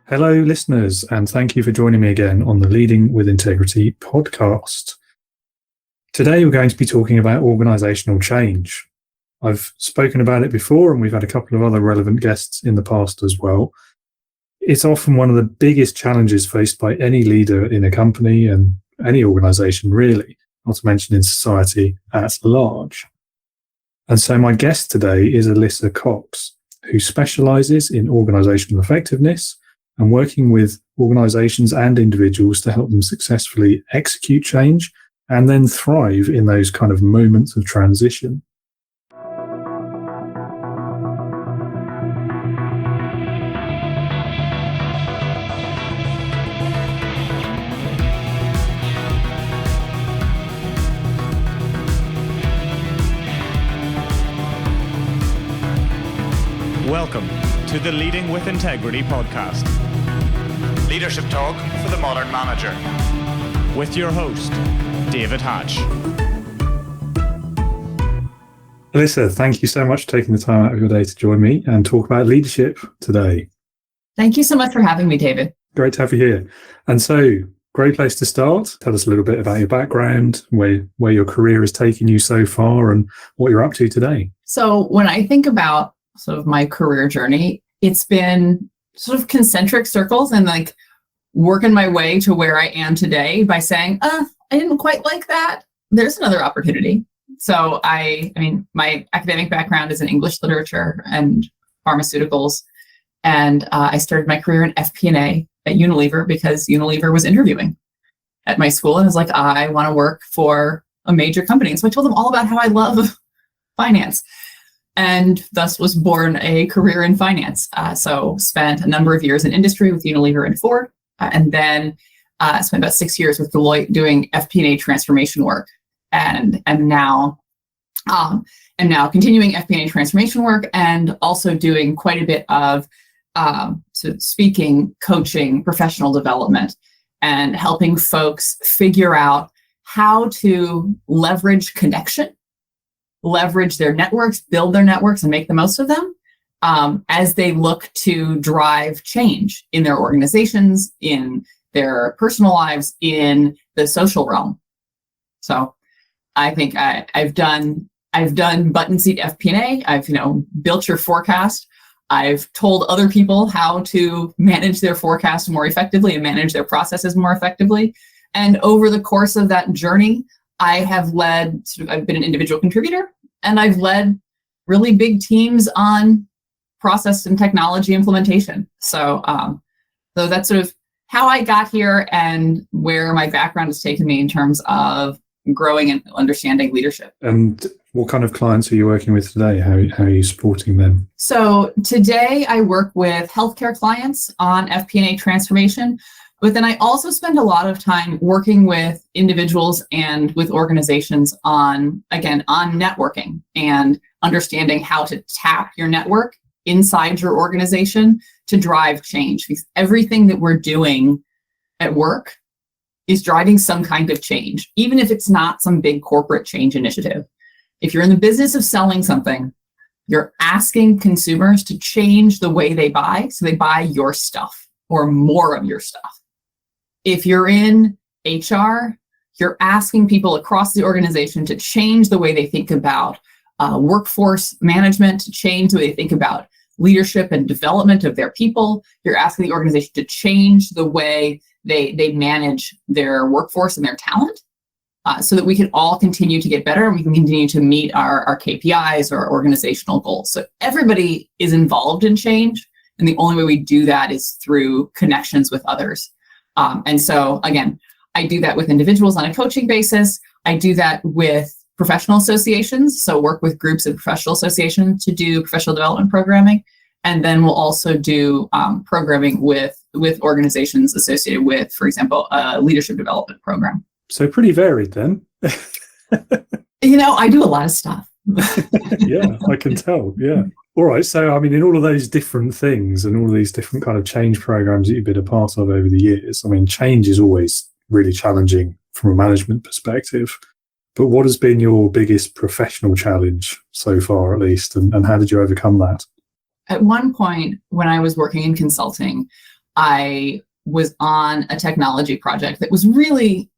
Hello, listeners, and thank you for joining me again on the Leading with Integrity podcast. Today, we're going to be talking about organizational change. I've spoken about it before, and we've had a couple of other relevant guests in the past as well. It's often one of the biggest challenges faced by any leader in a company and any organization, really, not to mention in society at large. And so my guest today is Alyssa Cox, who specializes in organizational effectiveness and working with organizations and individuals to help them successfully execute change and then thrive in those kind of moments of transition. Welcome to the Leading with Integrity podcast. Leadership talk for the modern manager. With your host, David Hatch. Alyssa, thank you so much for taking the time out of your day to join me and talk about leadership today. Thank you so much for having me, David. Great to have you here. And so, great place to start. Tell us a little bit about your background, where your career has taken you so far and what you're up to today. So when I think about sort of my career journey, it's been sort of concentric circles and like working my way to where I am today by saying, I didn't quite like that. There's another opportunity. So I mean, my academic background is in English literature and pharmaceuticals. And I started my career in FP&A at Unilever because Unilever was interviewing at my school. And I was like, I want to work for a major company. And so I told them all about how I love finance. And thus was born a career in finance. So spent a number of years in industry with Unilever and Ford, and then spent about 6 years with Deloitte doing FP&A transformation work, and now continuing FP&A transformation work, and also doing quite a bit of sort of speaking, coaching, professional development, and helping folks figure out how to leverage connection, leverage their networks, build their networks, and make the most of them as they look to drive change in their organizations, in their personal lives, in the social realm. So I think I've done button seat FP&A. I've built your forecast. I've told other people how to manage their forecast more effectively and manage their processes more effectively. And over the course of that journey, I have I've been an individual contributor, and I've led really big teams on process and technology implementation. So that's sort of how I got here and where my background has taken me in terms of growing and understanding leadership. And what kind of clients are you working with today? How are you supporting them? So today I work with healthcare clients on FP&A transformation. But then I also spend a lot of time working with individuals and with organizations on networking and understanding how to tap your network inside your organization to drive change. Because everything that we're doing at work is driving some kind of change, even if it's not some big corporate change initiative. If you're in the business of selling something, you're asking consumers to change the way they buy, so they buy your stuff or more of your stuff. If you're in HR, you're asking people across the organization to change the way they think about workforce management, to change the way they think about leadership and development of their people. You're asking the organization to change the way they manage their workforce and their talent so that we can all continue to get better and we can continue to meet our KPIs or our organizational goals. So everybody is involved in change. And the only way we do that is through connections with others. And so, again, I do that with individuals on a coaching basis. I do that with professional associations. So work with groups of professional associations to do professional development programming. And then we'll also do programming with organizations associated with, for example, a leadership development program. So pretty varied then. I do a lot of stuff. Yeah, I can tell. Yeah. All right. So, I mean, in all of those different things and all of these different kind of change programs that you've been a part of over the years, I mean, change is always really challenging from a management perspective. But what has been your biggest professional challenge so far, at least, and how did you overcome that? At one point, when I was working in consulting, I was on a technology project that was really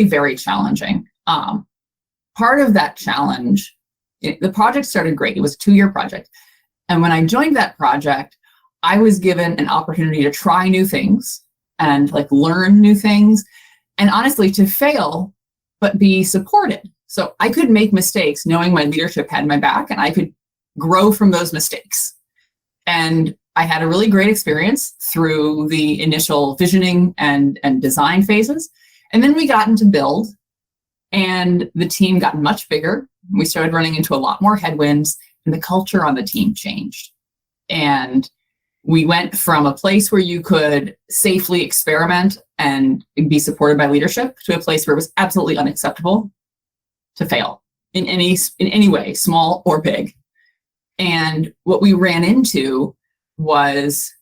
very challenging. Part of that challenge, the project started great. It was a 2-year project. And when I joined that project, I was given an opportunity to try new things and learn new things, and honestly, to fail, but be supported. So I could make mistakes knowing my leadership had my back, and I could grow from those mistakes. And I had a really great experience through the initial visioning and design phases. And then we got into build, and the team got much bigger. We started running into a lot more headwinds, and the culture on the team changed. And we went from a place where you could safely experiment and be supported by leadership to a place where it was absolutely unacceptable to fail in any way, small or big. And what we ran into was,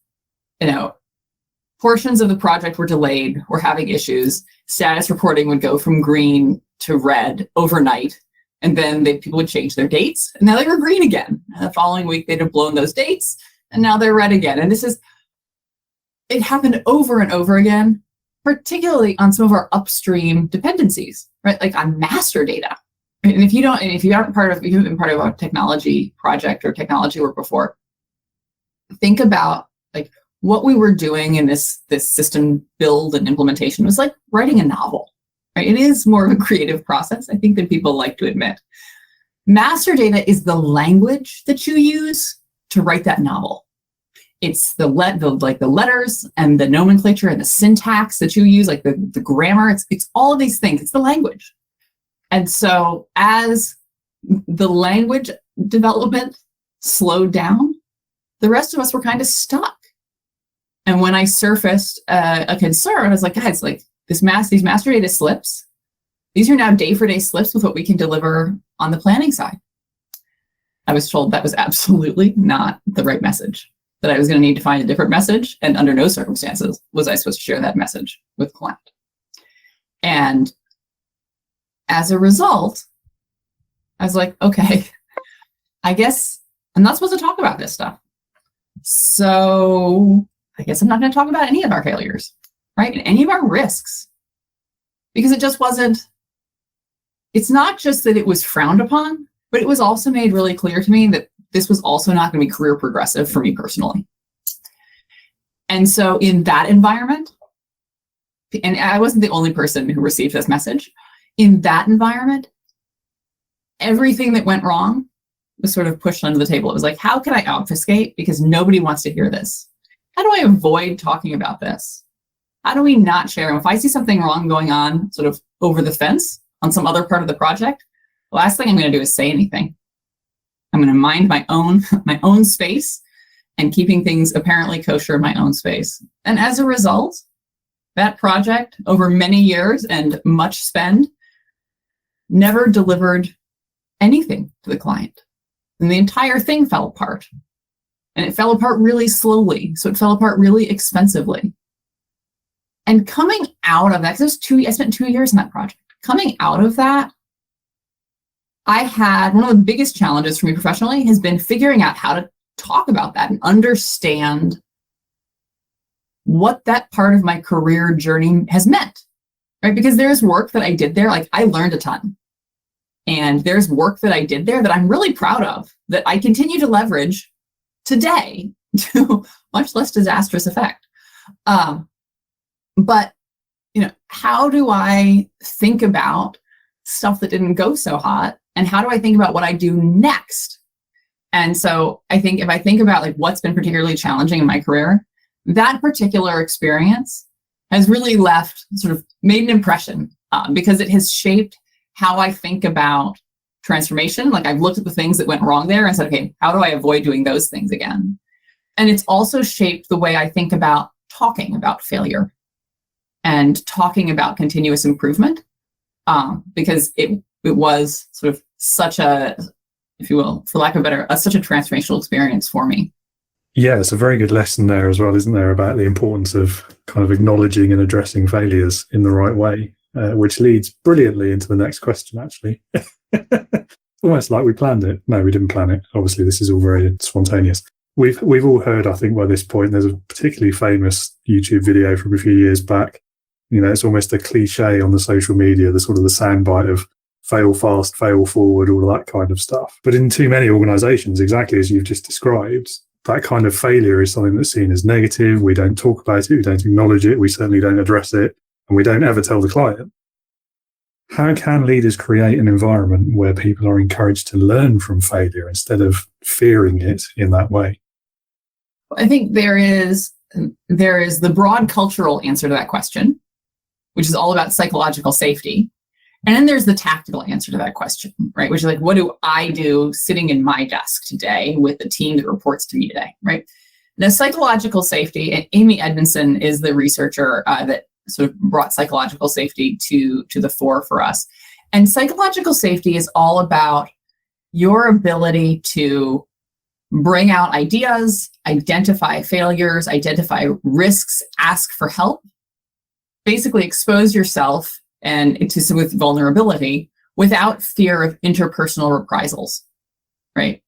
portions of the project were delayed, were having issues. Status reporting would go from green to red overnight. And then people would change their dates, and now they were green again. And the following week, they'd have blown those dates, and now they're red again. And it happened over and over again, particularly on some of our upstream dependencies, right? Like on master data. And if you haven't been part of a technology project or technology work before, think about what we were doing in this system build and implementation was like writing a novel, right? It is more of a creative process, I think, than people like to admit. Master data is the language that you use to write that novel. It's the letters and the nomenclature and the syntax that you use, like the grammar. It's all of these things. It's the language. And so as the language development slowed down, the rest of us were kind of stuck. And when I surfaced a concern, I was like, guys, these master data slips, these are now day-for-day slips with what we can deliver on the planning side. I was told that was absolutely not the right message, that I was going to need to find a different message, and under no circumstances was I supposed to share that message with the client. And as a result, I was like, okay, I guess I'm not supposed to talk about this stuff. So I guess I'm not going to talk about any of our failures, right? And any of our risks, because it just wasn't, it's not just that it was frowned upon, but it was also made really clear to me that this was also not going to be career progressive for me personally. And so in that environment, and I wasn't the only person who received this message, in that environment, everything that went wrong was sort of pushed under the table. It was like, how can I obfuscate? Because nobody wants to hear this. How do I avoid talking about this? How do we not share? And if I see something wrong going on sort of over the fence on some other part of the project, the last thing I'm going to do is say anything. I'm going to mind my own space and keeping things apparently kosher in my own space. And as a result, that project over many years and much spend never delivered anything to the client. And the entire thing fell apart. And it fell apart really slowly. So it fell apart really expensively. And coming out of that, because I spent 2 years in that project. Coming out of that, I had one of the biggest challenges for me professionally has been figuring out how to talk about that and understand what that part of my career journey has meant, right? Because there's work that I did there, I learned a ton. And there's work that I did there that I'm really proud of, that I continue to leverage today to much less disastrous effect. But, how do I think about stuff that didn't go so hot? And how do I think about what I do next? And so I think if I think about what's been particularly challenging in my career, that particular experience has really made an impression because it has shaped how I think about transformation. I've looked at the things that went wrong there and said, okay, how do I avoid doing those things again? And it's also shaped the way I think about talking about failure and talking about continuous improvement, because it was sort of such a, if you will, for lack of a better, such a transformational experience for me. Yeah, it's a very good lesson there as well, isn't there, about the importance of kind of acknowledging and addressing failures in the right way, which leads brilliantly into the next question, actually. Almost like we planned it. No, we didn't plan it. Obviously, this is all very spontaneous. we've all heard, I think, by this point, there's a particularly famous YouTube video from a few years back. It's almost a cliche on the social media, the sort of the soundbite of fail fast, fail forward, all of that kind of stuff. But in too many organizations, exactly as you've just described, that kind of failure is something that's seen as negative. We don't talk about it, we don't acknowledge it, we certainly don't address it, and we don't ever tell the client. How can leaders create an environment where people are encouraged to learn from failure instead of fearing it in that way? I think there is the broad cultural answer to that question, which is all about psychological safety. And then there's the tactical answer to that question, right? Which is like, what do I do sitting in my desk today with the team that reports to me today, right? Now, psychological safety, and Amy Edmondson is the researcher that sort of brought psychological safety to the fore for us. And psychological safety is all about your ability to bring out ideas, identify failures, identify risks, ask for help, basically expose yourself and with vulnerability without fear of interpersonal reprisals, right?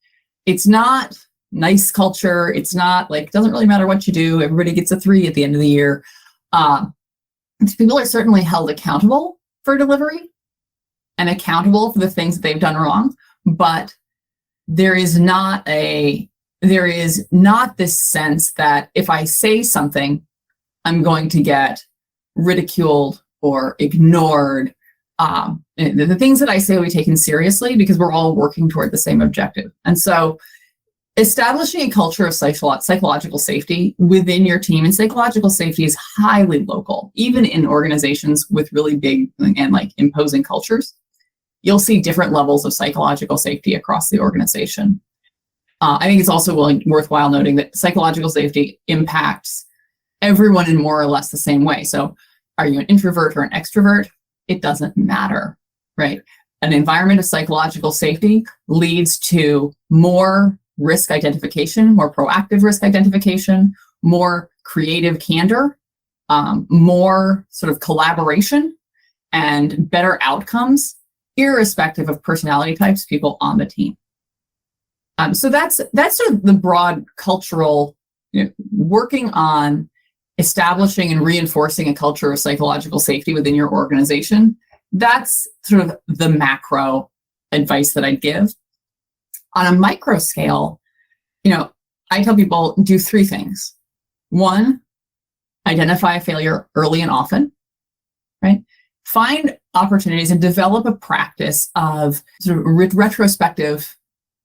It's not nice culture. It's not like, it doesn't really matter what you do. Everybody gets a 3 at the end of the year. People are certainly held accountable for delivery and accountable for the things that they've done wrong, but there is not this sense that if I say something, I'm going to get ridiculed or ignored. The things that I say will be taken seriously because we're all working toward the same objective. And so establishing a culture of psychological safety within your team, and psychological safety is highly local, even in organizations with really big and like imposing cultures. You'll see different levels of psychological safety across the organization. I think it's also worthwhile noting that psychological safety impacts everyone in more or less the same way. So are you an introvert or an extrovert? It doesn't matter, right? An environment of psychological safety leads to more risk identification, more proactive risk identification, more creative candor, more sort of collaboration, and better outcomes, irrespective of personality types, people on the team. So that's sort of the broad cultural, working on establishing and reinforcing a culture of psychological safety within your organization. That's sort of the macro advice that I'd give. On a micro scale, I tell people do 3 things. 1, identify a failure early and often, right? Find opportunities and develop a practice of sort of retrospective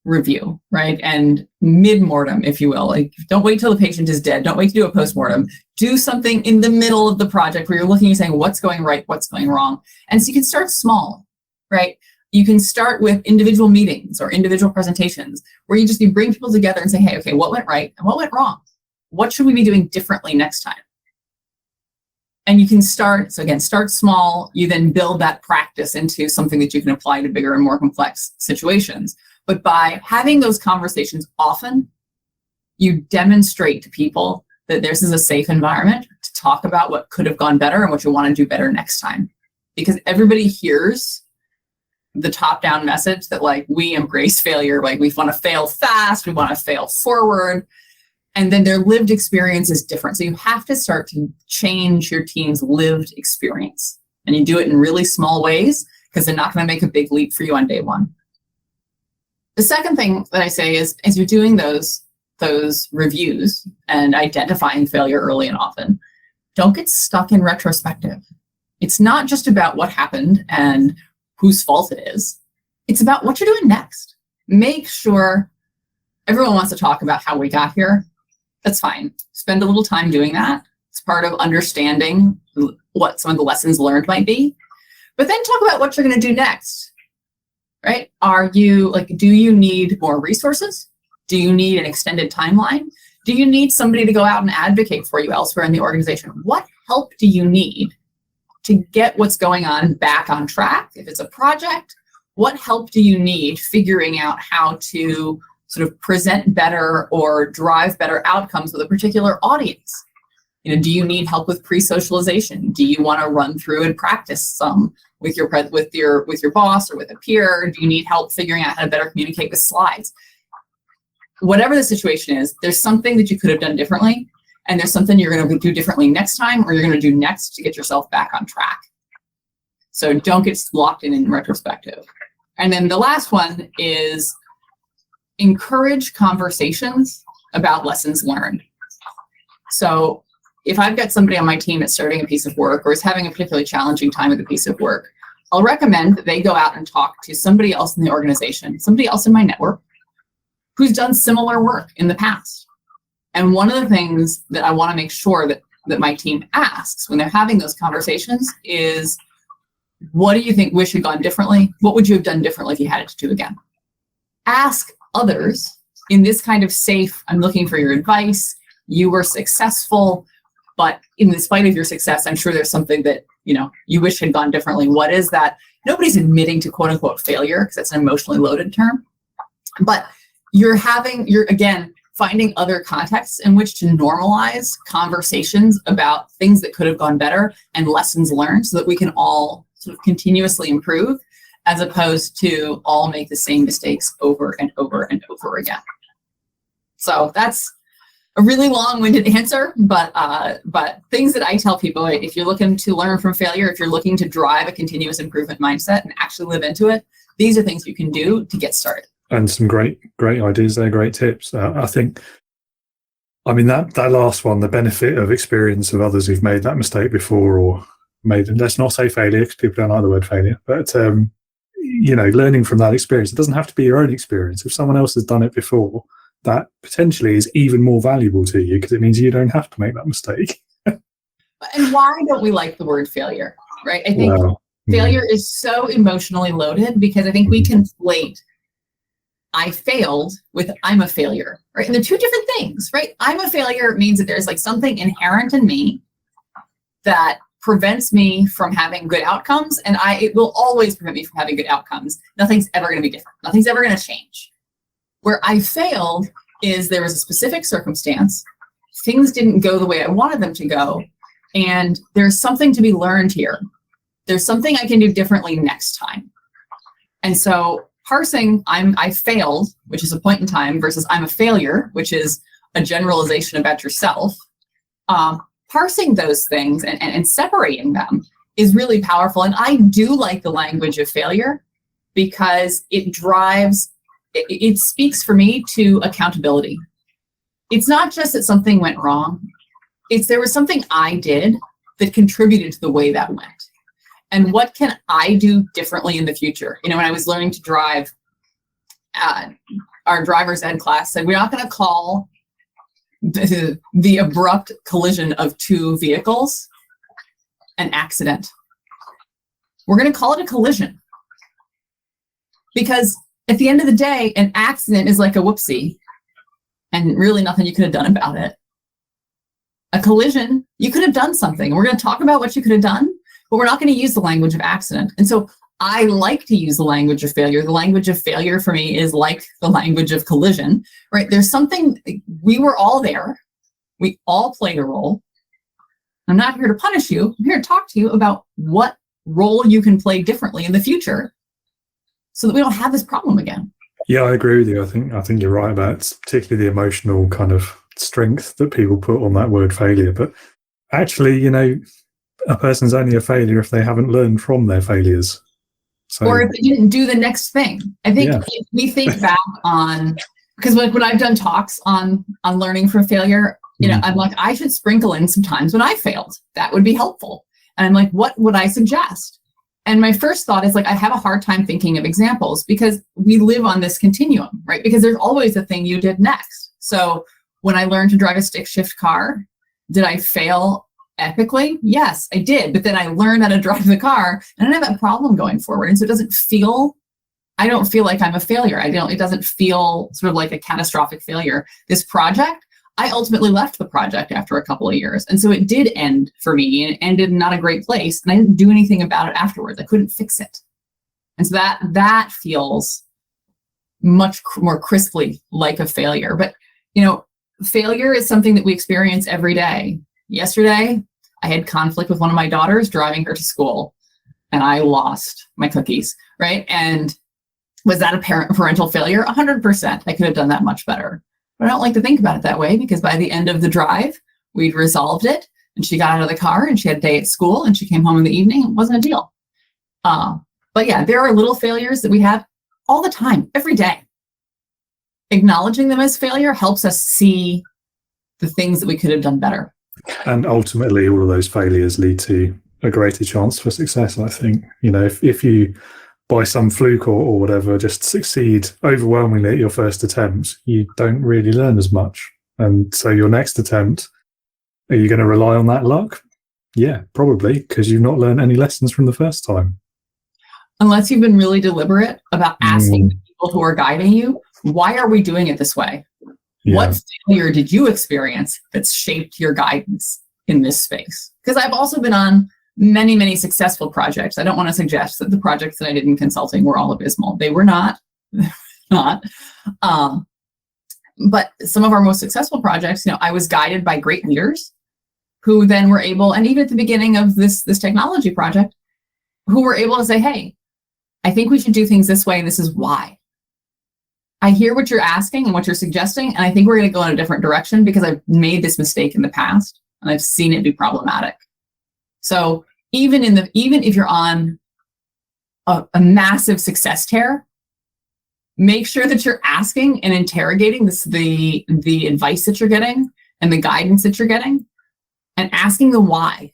review, right? And mid-mortem, if you will. Like, don't wait till the patient is dead. Don't wait to do a post-mortem. Do something in the middle of the project where you're looking and saying, what's going right? What's going wrong? And so you can start small, right? You can start with individual meetings or individual presentations where you bring people together and say, hey, okay, what went right and what went wrong? What should we be doing differently next time? And you can start small. You then build that practice into something that you can apply to bigger and more complex situations. But by having those conversations often, you demonstrate to people that this is a safe environment to talk about what could have gone better and what you want to do better next time. Because everybody hears the top-down message that like we embrace failure, like we want to fail fast, we want to fail forward, and then their lived experience is different. So you have to start to change your team's lived experience, and you do it in really small ways because they're not going to make a big leap for you on day one. The second thing that I say is, as you're doing those reviews and identifying failure early and often, don't get stuck in retrospective. It's not just about what happened and whose fault it is. It's about what you're doing next. Make sure everyone wants to talk about how we got here. That's fine. Spend a little time doing that. It's part of understanding what some of the lessons learned might be. But then talk about what you're going to do next, right? Do you need more resources? Do you need an extended timeline? Do you need somebody to go out and advocate for you elsewhere in the organization? What help do you need to get what's going on back on track? If it's a project, what help do you need figuring out how to sort of present better or drive better outcomes with a particular audience? Do you need help with pre-socialization? Do you want to run through and practice some with your boss or with a peer? Do you need help figuring out how to better communicate with slides? whatever the situation is, there's something that you could have done differently, and there's something you're going to do differently next time, or you're going to do next to get yourself back on track. So don't get locked in retrospective. And then the last one is encourage conversations about lessons learned. So if I've got somebody on my team that's starting a piece of work or is having a particularly challenging time with a piece of work, I'll recommend that they go out and talk to somebody else in the organization, somebody else in my network who's done similar work in the past. And one of the things that I want to make sure that my team asks when they're having those conversations is, what do you think wish had gone differently? What would you have done differently if you had it to do again? Ask others in this kind of safe, I'm looking for your advice, you were successful, but in spite of your success, I'm sure there's something that, you wish had gone differently. What is that? Nobody's admitting to quote unquote failure, because that's an emotionally loaded term. But you're again, finding other contexts in which to normalize conversations about things that could have gone better and lessons learned, so that we can all sort of continuously improve, as opposed to all make the same mistakes over and over and over again. So that's a really long-winded answer, but things that I tell people, if you're looking to learn from failure, if you're looking to drive a continuous improvement mindset and actually live into it, these are things you can do to get started. And some great ideas there, great tips. I think, that last one, the benefit of experience of others who've made that mistake before, or made, let's not say failure, because people don't like the word failure, but learning from that experience. It doesn't have to be your own experience. If someone else has done it before, that potentially is even more valuable to you, because it means you don't have to make that mistake. And why don't we like the word failure, right? I think failure is so emotionally loaded, because I think we conflate I failed with I'm a failure, right? And they're two different things, right? I'm a failure means that there's like something inherent in me that prevents me from having good outcomes, and it will always prevent me from having good outcomes. Nothing's ever going to be different. Nothing's ever going to change. Where I failed is there was a specific circumstance, things didn't go the way I wanted them to go, and there's something to be learned here. There's something I can do differently next time. And so parsing I failed, which is a point in time, versus I'm a failure, which is a generalization about yourself, parsing those things and separating them is really powerful. And I do like the language of failure, because it speaks for me to accountability. It's not just that something went wrong. It's there was something I did that contributed to the way that went. And what can I do differently in the future? When I was learning to drive, our driver's ed class said, we're not going to call the abrupt collision of two vehicles an accident. We're going to call it a collision. Because at the end of the day, an accident is like a whoopsie, and really nothing you could have done about it. A collision, you could have done something. We're going to talk about what you could have done, but we're not going to use the language of accident. And so I like to use the language of failure. The language of failure for me is like the language of collision, right? There's something, we were all there. We all played a role. I'm not here to punish you. I'm here to talk to you about what role you can play differently in the future, so that we don't have this problem again. Yeah, I agree with you. I think you're right about particularly the emotional kind of strength that people put on that word failure. But actually, a person's only a failure if they haven't learned from their failures. So, or if they didn't do the next thing. I think if we think back on, because when I've done talks on learning from failure, I'm like, I should sprinkle in some times when I failed. That would be helpful. And I'm like, what would I suggest? And my first thought is like, I have a hard time thinking of examples, because we live on this continuum, right? Because there's always a thing you did next. So when I learned to drive a stick shift car, did I fail epically? Yes, I did. But then I learned how to drive the car, and I don't have that problem going forward. And so I don't feel like I'm a failure. It doesn't feel sort of like a catastrophic failure. This project, I ultimately left the project after a couple of years. And so it did end for me, and it ended in not a great place. And I didn't do anything about it afterwards. I couldn't fix it. And so that feels much more crisply like a failure. But, failure is something that we experience every day. Yesterday, I had conflict with one of my daughters driving her to school, and I lost my cookies, right? And was that a parental failure? 100%. I could have done that much better. But I don't like to think about it that way, because by the end of the drive, we'd resolved it, and she got out of the car and she had a day at school and she came home in the evening. It wasn't a deal. But yeah, there are little failures that we have all the time, every day. Acknowledging them as failure helps us see the things that we could have done better. And ultimately, all of those failures lead to a greater chance for success, I think. If you, by some fluke or whatever, just succeed overwhelmingly at your first attempt, you don't really learn as much. And so your next attempt, are you going to rely on that luck? Yeah, probably, because you've not learned any lessons from the first time. Unless you've been really deliberate about asking the people who are guiding you, why are we doing it this way? Yeah. What failure did you experience that's shaped your guidance in this space? Because I've also been on many, many successful projects. I don't want to suggest that the projects that I did in consulting were all abysmal. They were not. But some of our most successful projects, I was guided by great leaders who then were able, and even at the beginning of this technology project, who were able to say, hey, I think we should do things this way, and this is why. I hear what you're asking and what you're suggesting, and I think we're going to go in a different direction because I've made this mistake in the past and I've seen it be problematic. So even if you're on a massive success tear, make sure that you're asking and interrogating the advice that you're getting and the guidance that you're getting, and asking the why,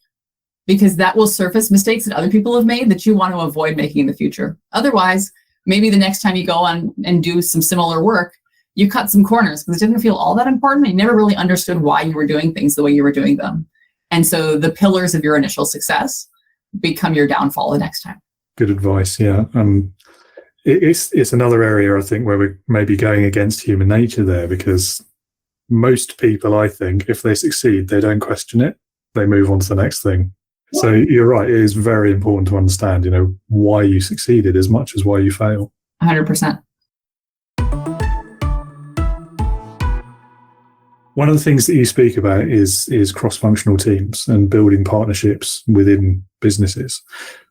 because that will surface mistakes that other people have made that you want to avoid making in the future. Otherwise, maybe the next time you go on and do some similar work, you cut some corners because it didn't feel all that important. You never really understood why you were doing things the way you were doing them. And so the pillars of your initial success become your downfall the next time. Good advice, yeah. It's another area, I think, where we're maybe going against human nature there, because most people, I think, if they succeed, they don't question it. They move on to the next thing. So you're right. It is very important to understand, why you succeeded as much as why you fail. 100%. One of the things that you speak about is cross-functional teams and building partnerships within businesses.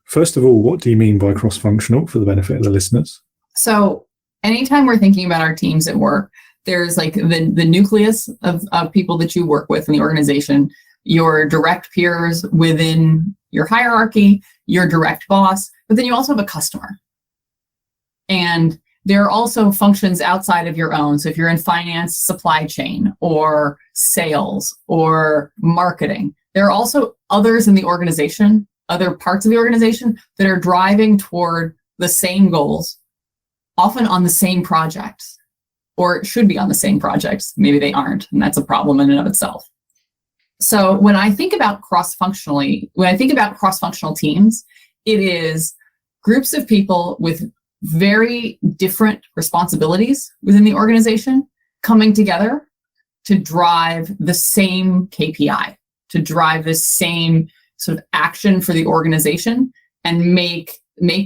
First of all, what do you mean by cross-functional for the benefit of the listeners? So anytime we're thinking about our teams at work, there's like the nucleus of people that you work with in the organization, your direct peers within your hierarchy, your direct boss, but then you also have a customer. And there are also functions outside of your own. So if you're in finance, supply chain, or sales, or marketing, there are also others in the organization, other parts of the organization that are driving toward the same goals, often on the same projects, or it should be on the same projects. Maybe they aren't, and that's a problem in and of itself. So when I think about cross-functional teams, it is groups of people with very different responsibilities within the organization coming together to drive the same KPI, to drive the same sort of action for the organization, and make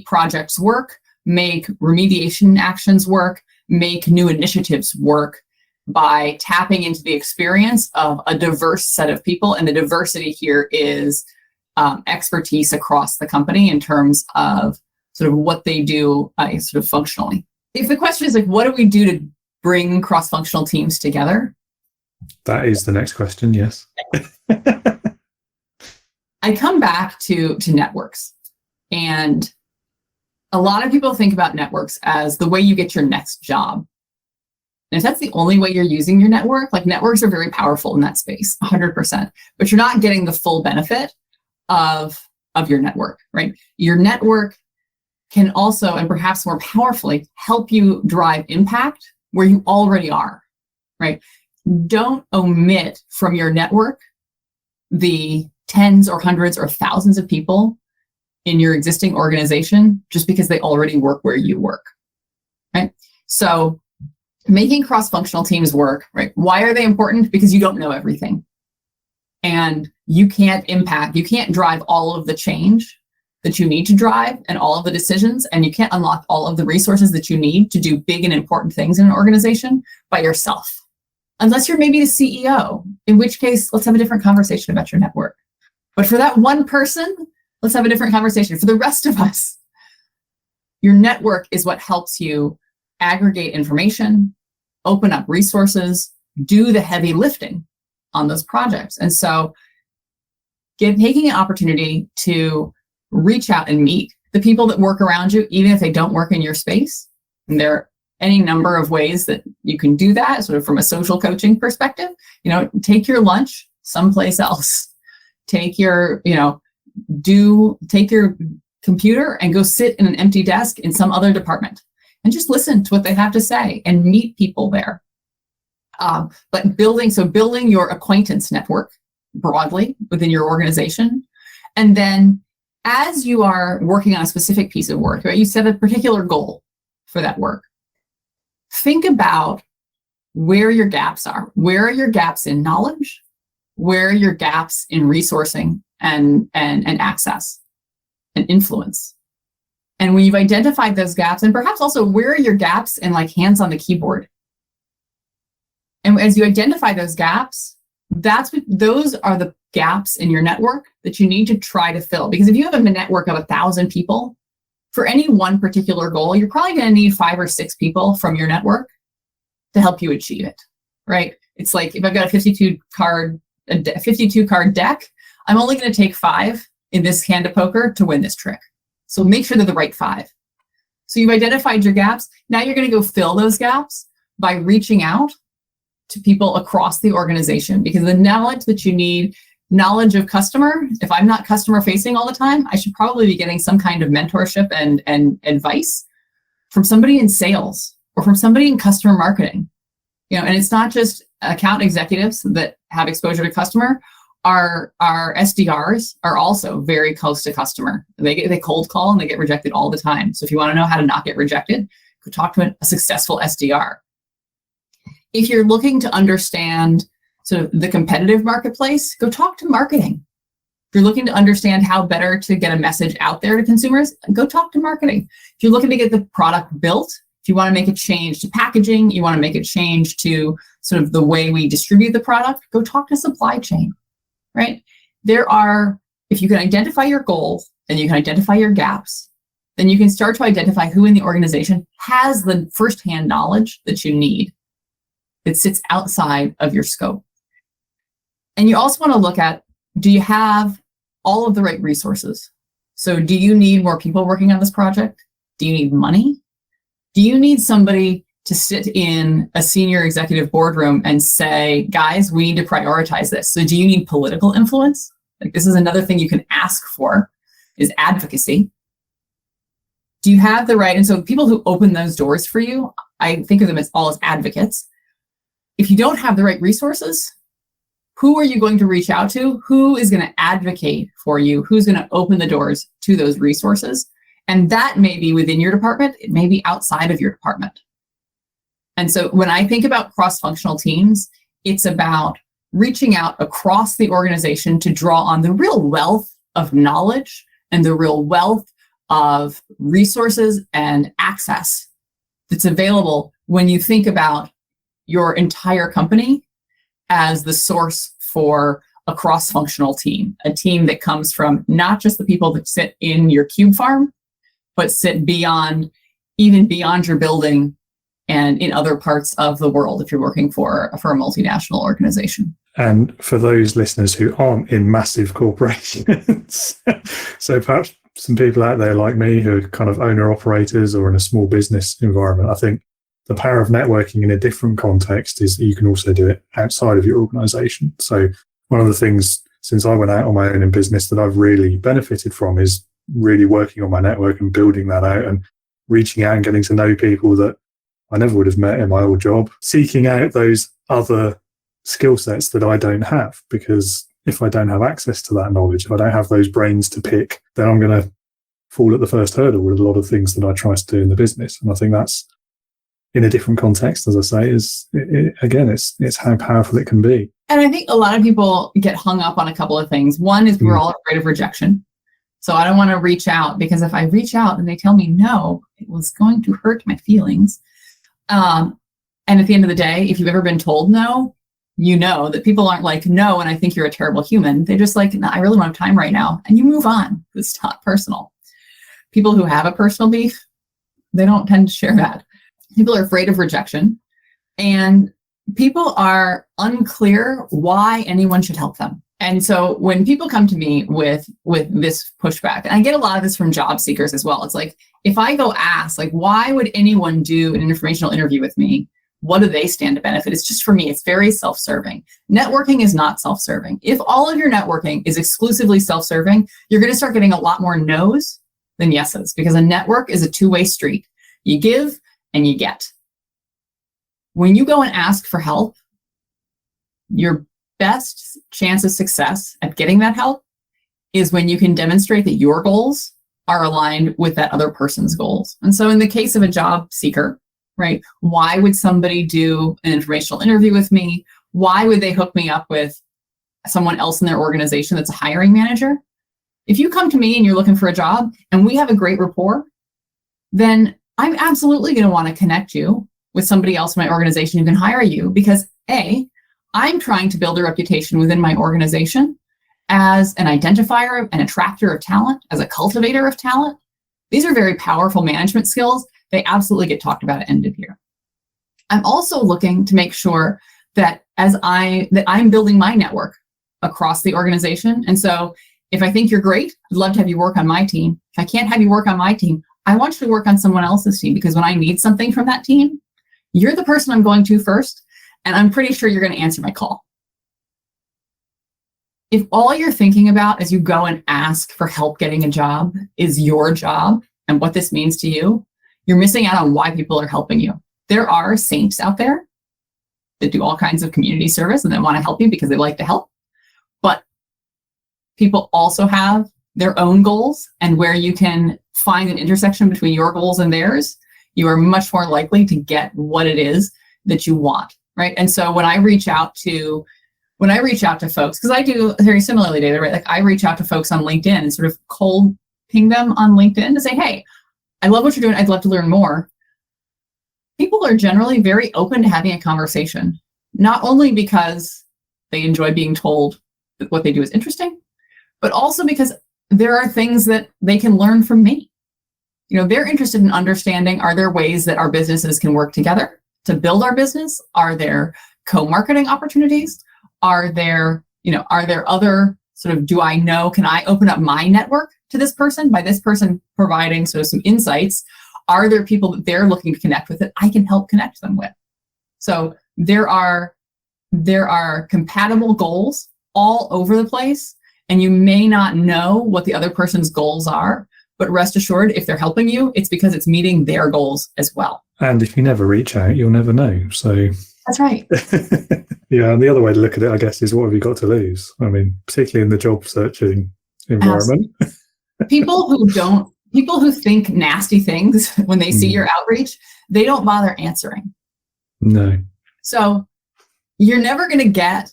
projects work, make remediation actions work, make new initiatives work, by tapping into the experience of a diverse set of people. And the diversity here is expertise across the company in terms of sort of what they do sort of functionally. If the question is like, what do we do to bring cross-functional teams together? That is the next question, yes. I come back to networks. And a lot of people think about networks as the way you get your next job. And if that's the only way you're using your network, like networks are very powerful in that space, 100%, but you're not getting the full benefit of your network, right? Your network can also, and perhaps more powerfully, help you drive impact where you already are, right? Don't omit from your network the tens or hundreds or thousands of people in your existing organization just because they already work where you work, right? So making cross-functional teams work, right? Why are they important? Because you don't know everything. And you can't drive all of the change that you need to drive and all of the decisions, and you can't unlock all of the resources that you need to do big and important things in an organization by yourself. Unless you're maybe the CEO, in which case, let's have a different conversation about your network. But for that one person, let's have a different conversation. For the rest of us, your network is what helps you aggregate information, open up resources, do the heavy lifting on those projects. And so taking an opportunity to reach out and meet the people that work around you, even if they don't work in your space. And there are any number of ways that you can do that, sort of from a social coaching perspective. Take your lunch someplace else. Take your, take your computer and go sit in an empty desk in some other department and just listen to what they have to say and meet people there. But building your acquaintance network broadly within your organization. And then as you are working on a specific piece of work, right, you set a particular goal for that work. Think about where your gaps are. Where are your gaps in knowledge? Where are your gaps in resourcing and access and influence? And when you've identified those gaps, and perhaps also where are your gaps in like hands on the keyboard? And as you identify those gaps, those are the gaps in your network that you need to try to fill. Because if you have a network of 1,000 people, for any one particular goal, you're probably going to need 5 or 6 people from your network to help you achieve it, right? It's like if I've got a 52 card deck, I'm only going to take 5 in this hand of poker to win this trick. So make sure they're the right 5. So you've identified your gaps. Now you're going to go fill those gaps by reaching out to people across the organization, because the knowledge that you need, knowledge of customer, if I'm not customer facing all the time, I should probably be getting some kind of mentorship and advice from somebody in sales or from somebody in customer marketing. And it's not just account executives that have exposure to customer. Our SDRs are also very close to customer. They cold call and they get rejected all the time. So if you want to know how to not get rejected, go talk to a successful SDR. If you're looking to understand sort of the competitive marketplace, go talk to marketing. If you're looking to understand how better to get a message out there to consumers, go talk to marketing. If you're looking to get the product built, if you want to make a change to packaging, you want to make a change to sort of the way we distribute the product, go talk to supply chain, right? If you can identify your goals and you can identify your gaps, then you can start to identify who in the organization has the firsthand knowledge that you need. It sits outside of your scope. And you also want to look at, do you have all of the right resources? So do you need more people working on this project? Do you need money? Do you need somebody to sit in a senior executive boardroom and say, guys, we need to prioritize this? So do you need political influence? Like, this is another thing you can ask for, is advocacy. Do you have the right? And so people who open those doors for you, I think of them as advocates. If you don't have the right resources, who are you going to reach out to? Who is going to advocate for you? Who's going to open the doors to those resources? And that may be within your department. It may be outside of your department. And so when I think about cross-functional teams, it's about reaching out across the organization to draw on the real wealth of knowledge and the real wealth of resources and access that's available when you think about your entire company as the source for a cross-functional team, a team that comes from not just the people that sit in your cube farm, but sit even beyond your building and in other parts of the world if you're working for a multinational organization. And for those listeners who aren't in massive corporations, so perhaps some people out there like me who are kind of owner-operators or in a small business environment, I think the power of networking in a different context is you can also do it outside of your organization. So one of the things since I went out on my own in business that I've really benefited from is really working on my network and building that out and reaching out and getting to know people that I never would have met in my old job, seeking out those other skill sets that I don't have, because if I don't have access to that knowledge, if I don't have those brains to pick, then I'm going to fall at the first hurdle with a lot of things that I try to do in the business. And I think that's, in a different context, as I say, it's how powerful it can be. And I think a lot of people get hung up on a couple of things. One is we're all afraid of rejection. So I don't want to reach out, because if I reach out and they tell me no, it was going to hurt my feelings. And at the end of the day, if you've ever been told no, you know that people aren't like, no, and I think you're a terrible human. They're just like, no, I really don't have time right now. And you move on. It's not personal. People who have a personal beef, they don't tend to share that. People are afraid of rejection. And people are unclear why anyone should help them. And so when people come to me with this pushback, and I get a lot of this from job seekers as well, it's like, if I go ask, like, why would anyone do an informational interview with me? What do they stand to benefit? It's just, for me, it's very self-serving. Networking is not self-serving. If all of your networking is exclusively self-serving, you're going to start getting a lot more no's than yeses, because a network is a two-way street. You give and you get. When you go and ask for help, your best chance of success at getting that help is when you can demonstrate that your goals are aligned with that other person's goals. And so in the case of a job seeker, right, why would somebody do an informational interview with me? Why would they hook me up with someone else in their organization that's a hiring manager? If you come to me and you're looking for a job and we have a great rapport, then I'm absolutely going to want to connect you with somebody else in my organization who can hire you, because A, I'm trying to build a reputation within my organization as an identifier, an attractor of talent, as a cultivator of talent. These are very powerful management skills. They absolutely get talked about at end of year. I'm also looking to make sure that I'm building my network across the organization. And so if I think you're great, I'd love to have you work on my team. If I can't have you work on my team, I want you to work on someone else's team, because when I need something from that team, you're the person I'm going to first, and I'm pretty sure you're going to answer my call. If all you're thinking about as you go and ask for help getting a job is your job and what this means to you, you're missing out on why people are helping you. There are saints out there that do all kinds of community service and they want to help you because they like to help. But people also have their own goals, and where you can find an intersection between your goals and theirs, you are much more likely to get what it is that you want, right? And so when I reach out to folks, because I do very similarly, David, right? Like, I reach out to folks on LinkedIn and sort of cold ping them on LinkedIn to say, hey, I love what you're doing. I'd love to learn more. People are generally very open to having a conversation, not only because they enjoy being told that what they do is interesting, but also because there are things that they can learn from me. You know, they're interested in understanding, are there ways that our businesses can work together to build our business? Are there co-marketing opportunities? Are there other sort of, can I open up my network to this person by this person providing sort of some insights? Are there people that they're looking to connect with that I can help connect them with? So there are compatible goals all over the place, and you may not know what the other person's goals are, but rest assured, if they're helping you, it's because it's meeting their goals as well. And if you never reach out, you'll never know. So that's right. Yeah, and the other way to look at it, I guess, is what have you got to lose? I mean, particularly in the job searching environment. People who think nasty things when they see your outreach, they don't bother answering. No. So you're never going to get,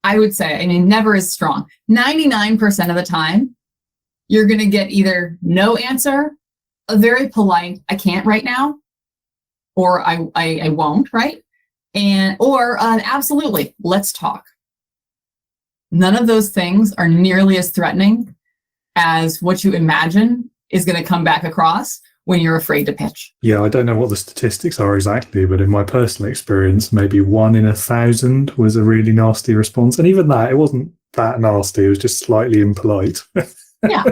I would say, I mean, never is strong. 99% of the time, you're going to get either no answer, a very polite, I can't right now, or I won't, right? Or absolutely, let's talk. None of those things are nearly as threatening as what you imagine is going to come back across when you're afraid to pitch. Yeah, I don't know what the statistics are exactly, but in my personal experience, maybe 1 in 1,000 was a really nasty response. And even that, it wasn't that nasty. It was just slightly impolite. Yeah.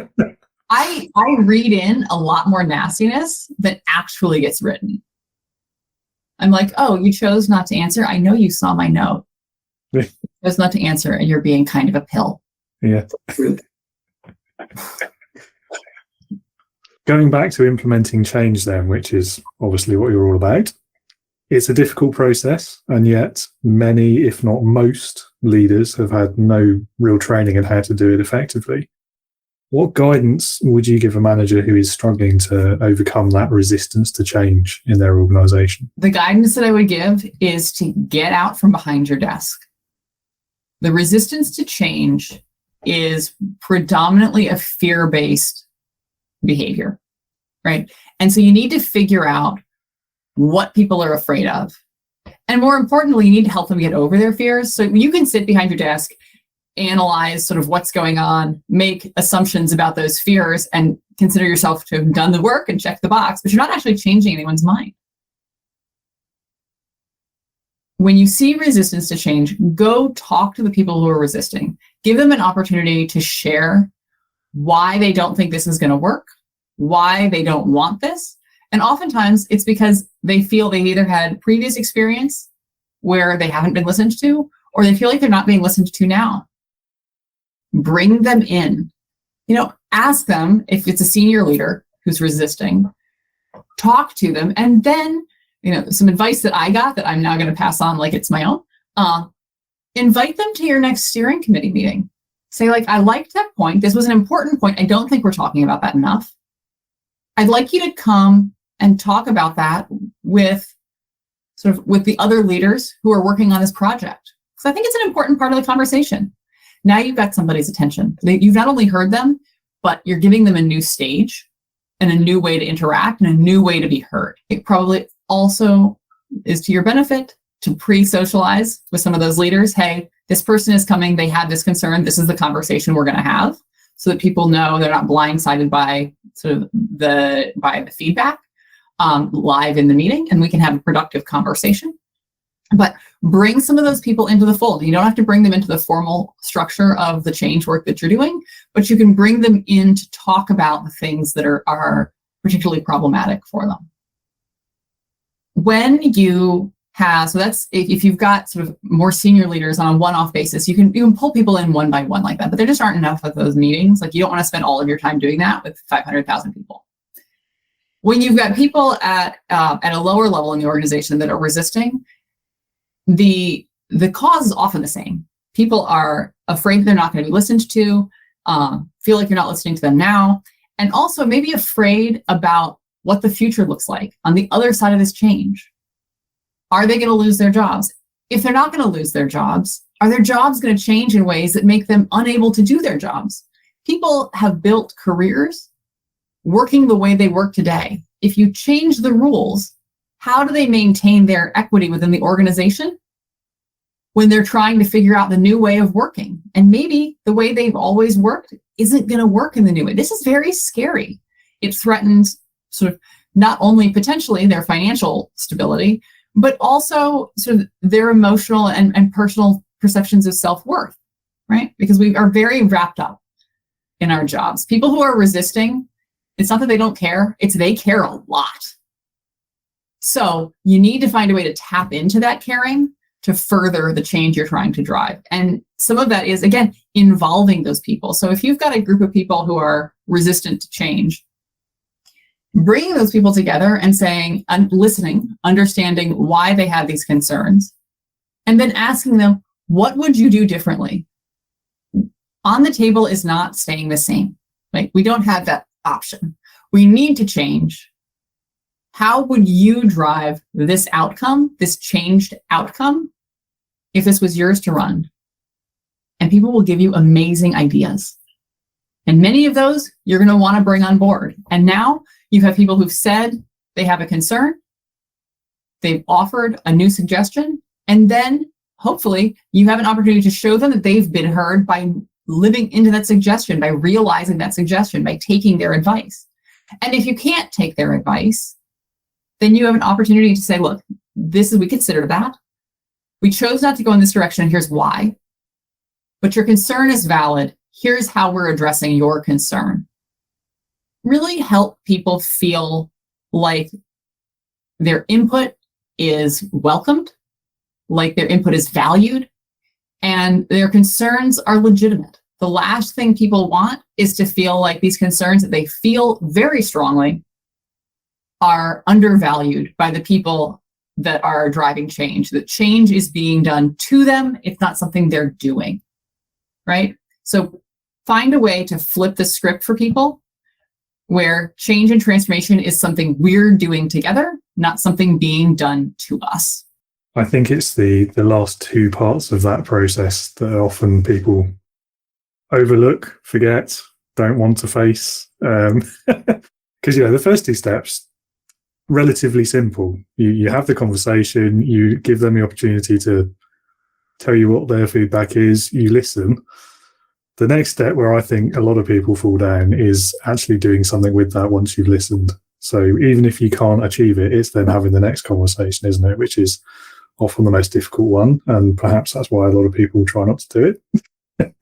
I read in a lot more nastiness than actually gets written. I'm like, oh, you chose not to answer. I know you saw my note. You chose not to answer, and you're being kind of a pill. Yeah. Going back to implementing change then, which is obviously what you're all about, it's a difficult process, and yet many, if not most, leaders have had no real training in how to do it effectively. What guidance would you give a manager who is struggling to overcome that resistance to change in their organization? The guidance that I would give is to get out from behind your desk. The resistance to change is predominantly a fear-based behavior, right? And so you need to figure out what people are afraid of. And more importantly, you need to help them get over their fears. So you can sit behind your desk, analyze sort of what's going on, make assumptions about those fears, and consider yourself to have done the work and check the box, but you're not actually changing anyone's mind. when you see resistance to change, go talk to the people who are resisting. Give them an opportunity to share why they don't think this is going to work, why they don't want this. And oftentimes it's because they feel they've either had previous experience where they haven't been listened to, or they feel like they're not being listened to now. Bring them in. Ask them if it's a senior leader who's resisting, talk to them, and then, some advice that I got that I'm now going to pass on like it's my own, invite them to your next steering committee meeting. Say, I liked that point. This was an important point. I don't think we're talking about that enough. I'd like you to come and talk about that with the other leaders who are working on this project. Because I think it's an important part of the conversation. Now you've got somebody's attention. You've not only heard them, but you're giving them a new stage and a new way to interact and a new way to be heard. It probably also is to your benefit to pre-socialize with some of those leaders. Hey, this person is coming. They had this concern. This is the conversation we're going to have, so that people know they're not blindsided by the feedback live in the meeting, and we can have a productive conversation. But bring some of those people into the fold. You don't have to bring them into the formal structure of the change work that you're doing, but you can bring them in to talk about the things that are particularly problematic for them. When you have, so that's if you've got sort of more senior leaders on a one-off basis, you can pull people in one by one like that, but there just aren't enough of those meetings. You don't want to spend all of your time doing that with 500,000 people. When you've got people at a lower level in the organization that are resisting, the cause is often the same. People are afraid they're not going to be listened to, feel like you're not listening to them now, and also maybe afraid about what the future looks like on the other side of this change. Are they going to lose their jobs? If they're not going to lose their jobs, are their jobs going to change in ways that make them unable to do their jobs? People have built careers working the way they work today. If you change the rules, how do they maintain their equity within the organization when they're trying to figure out the new way of working? And maybe the way they've always worked isn't going to work in the new way. This is very scary. It threatens sort of not only potentially their financial stability, but also sort of their emotional and personal perceptions of self-worth, right? Because we are very wrapped up in our jobs. People who are resisting, it's not that they don't care, it's they care a lot. So you need to find a way to tap into that caring to further the change you're trying to drive. And some of that is, again, involving those people. So if you've got a group of people who are resistant to change, bringing those people together and saying, and listening, understanding why they have these concerns, and then asking them, what would you do differently? On the table is not staying the same. We don't have that option. We need to change. How would you drive this outcome, this changed outcome, if this was yours to run? And people will give you amazing ideas. And many of those you're going to want to bring on board. And now you have people who've said they have a concern, they've offered a new suggestion, and then hopefully you have an opportunity to show them that they've been heard by living into that suggestion, by realizing that suggestion, by taking their advice. And if you can't take their advice, then you have an opportunity to say, look, we considered that. We chose not to go in this direction, and here's why. But your concern is valid. Here's how we're addressing your concern. Really help people feel like their input is welcomed, like their input is valued, and their concerns are legitimate. The last thing people want is to feel like these concerns that they feel very strongly are undervalued by the people that are driving change. That change is being done to them. It's not something they're doing, right? So find a way to flip the script for people where change and transformation is something we're doing together, not something being done to us. I think it's the last two parts of that process that often people overlook, forget, don't want to face. Because, the first two steps, relatively simple. You have the conversation, you give them the opportunity to tell you what their feedback is, you listen. The next step where I think a lot of people fall down is actually doing something with that once you've listened. So even if you can't achieve it, it's then having the next conversation, isn't it? Which is often the most difficult one, and perhaps that's why a lot of people try not to do it.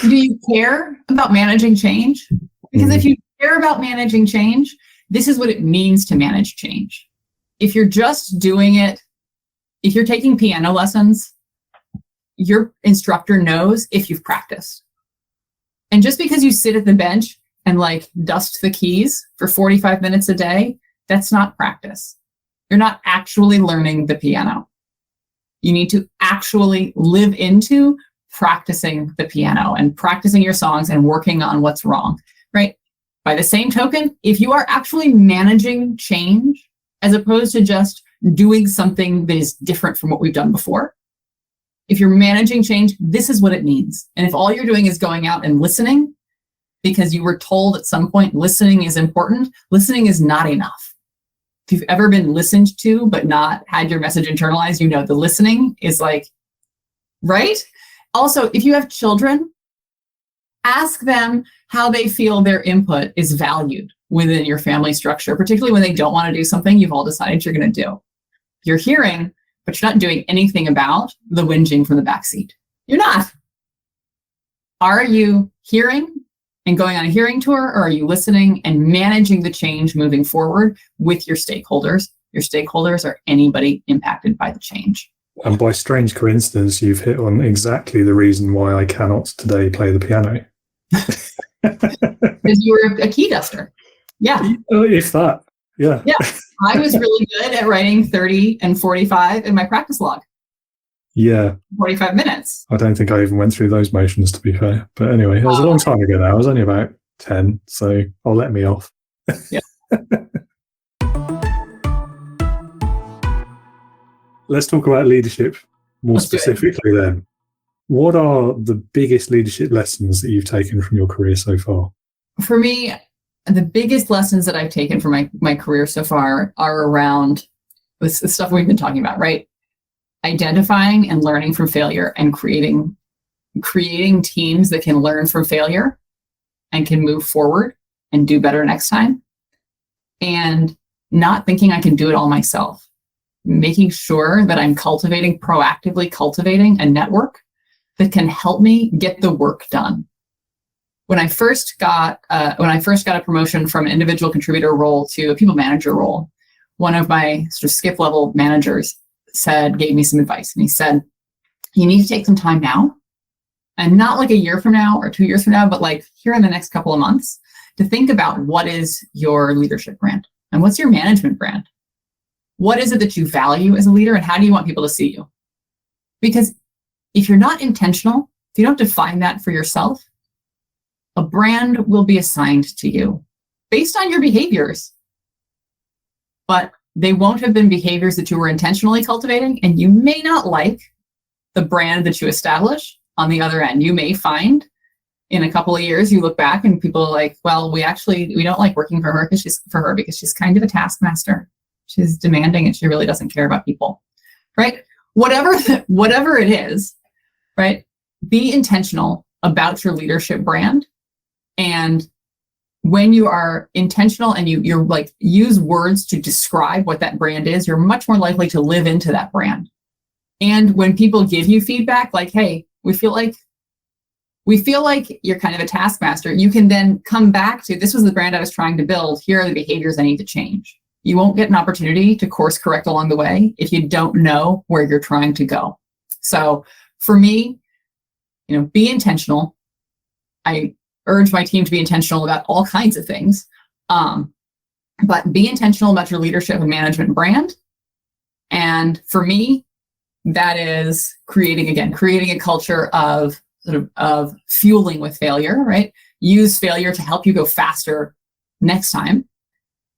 Do you care about managing change? Because if you care about managing change, this is what it means to manage change. If you're just doing it, if you're taking piano lessons, your instructor knows if you've practiced. And just because you sit at the bench and like dust the keys for 45 minutes a day, that's not practice. You're not actually learning the piano. You need to actually live into practicing the piano and practicing your songs and working on what's wrong, right? By the same token, if you are actually managing change as opposed to just doing something that is different from what we've done before, if you're managing change, this is what it means. And if all you're doing is going out and listening because you were told at some point listening is important, listening is not enough. If you've ever been listened to but not had your message internalized, you know the listening is like, right? Also, if you have children, ask them how they feel their input is valued within your family structure, particularly when they don't want to do something you've all decided you're going to do. You're hearing, but you're not doing anything about the whinging from the backseat. You're not. Are you hearing and going on a hearing tour, or are you listening and managing the change moving forward with your stakeholders? Your stakeholders are anybody impacted by the change. And by strange coincidence, you've hit on exactly the reason why I cannot today play the piano. Because you were a key duster. Yeah. If that. Yeah. Yeah. I was really good at writing 30 and 45 in my practice log. Yeah. 45 minutes. I don't think I even went through those motions, to be fair. But anyway, it was a long time ago now. I was only about 10, so I'll let me off. Yeah. Let's talk about leadership more specifically then. What are the biggest leadership lessons that you've taken from your career so far? For me, the biggest lessons that I've taken from my career so far are around the stuff we've been talking about, right? Identifying and learning from failure and creating teams that can learn from failure and can move forward and do better next time. And not thinking I can do it all myself. Making sure that I'm proactively cultivating a network that can help me get the work done. When I first got a promotion from an individual contributor role to a people manager role, one of my sort of skip level managers gave me some advice, and he said, you need to take some time now, and not like a year from now or 2 years from now, but like here in the next couple of months, to think about what is your leadership brand and what's your management brand. What is it that you value as a leader, and how do you want people to see you? Because if you're not intentional, if you don't define that for yourself, a brand will be assigned to you based on your behaviors, but they won't have been behaviors that you were intentionally cultivating, and you may not like the brand that you establish on the other end. You may find in a couple of years, you look back and people are like, well, we don't like working for her because she's kind of a taskmaster. She's demanding and she really doesn't care about people, right? Whatever it is, right? Be intentional about your leadership brand. And when you are intentional and you're like use words to describe what that brand is, you're much more likely to live into that brand. And when people give you feedback like, hey, we feel like you're kind of a taskmaster, you can then come back to, this was the brand I was trying to build. Here are the behaviors I need to change. You won't get an opportunity to course correct along the way if you don't know where you're trying to go. So for me, be intentional. I urge my team to be intentional about all kinds of things. But be intentional about your leadership and management brand. And for me, that is creating a culture of fueling with failure, right? Use failure to help you go faster next time,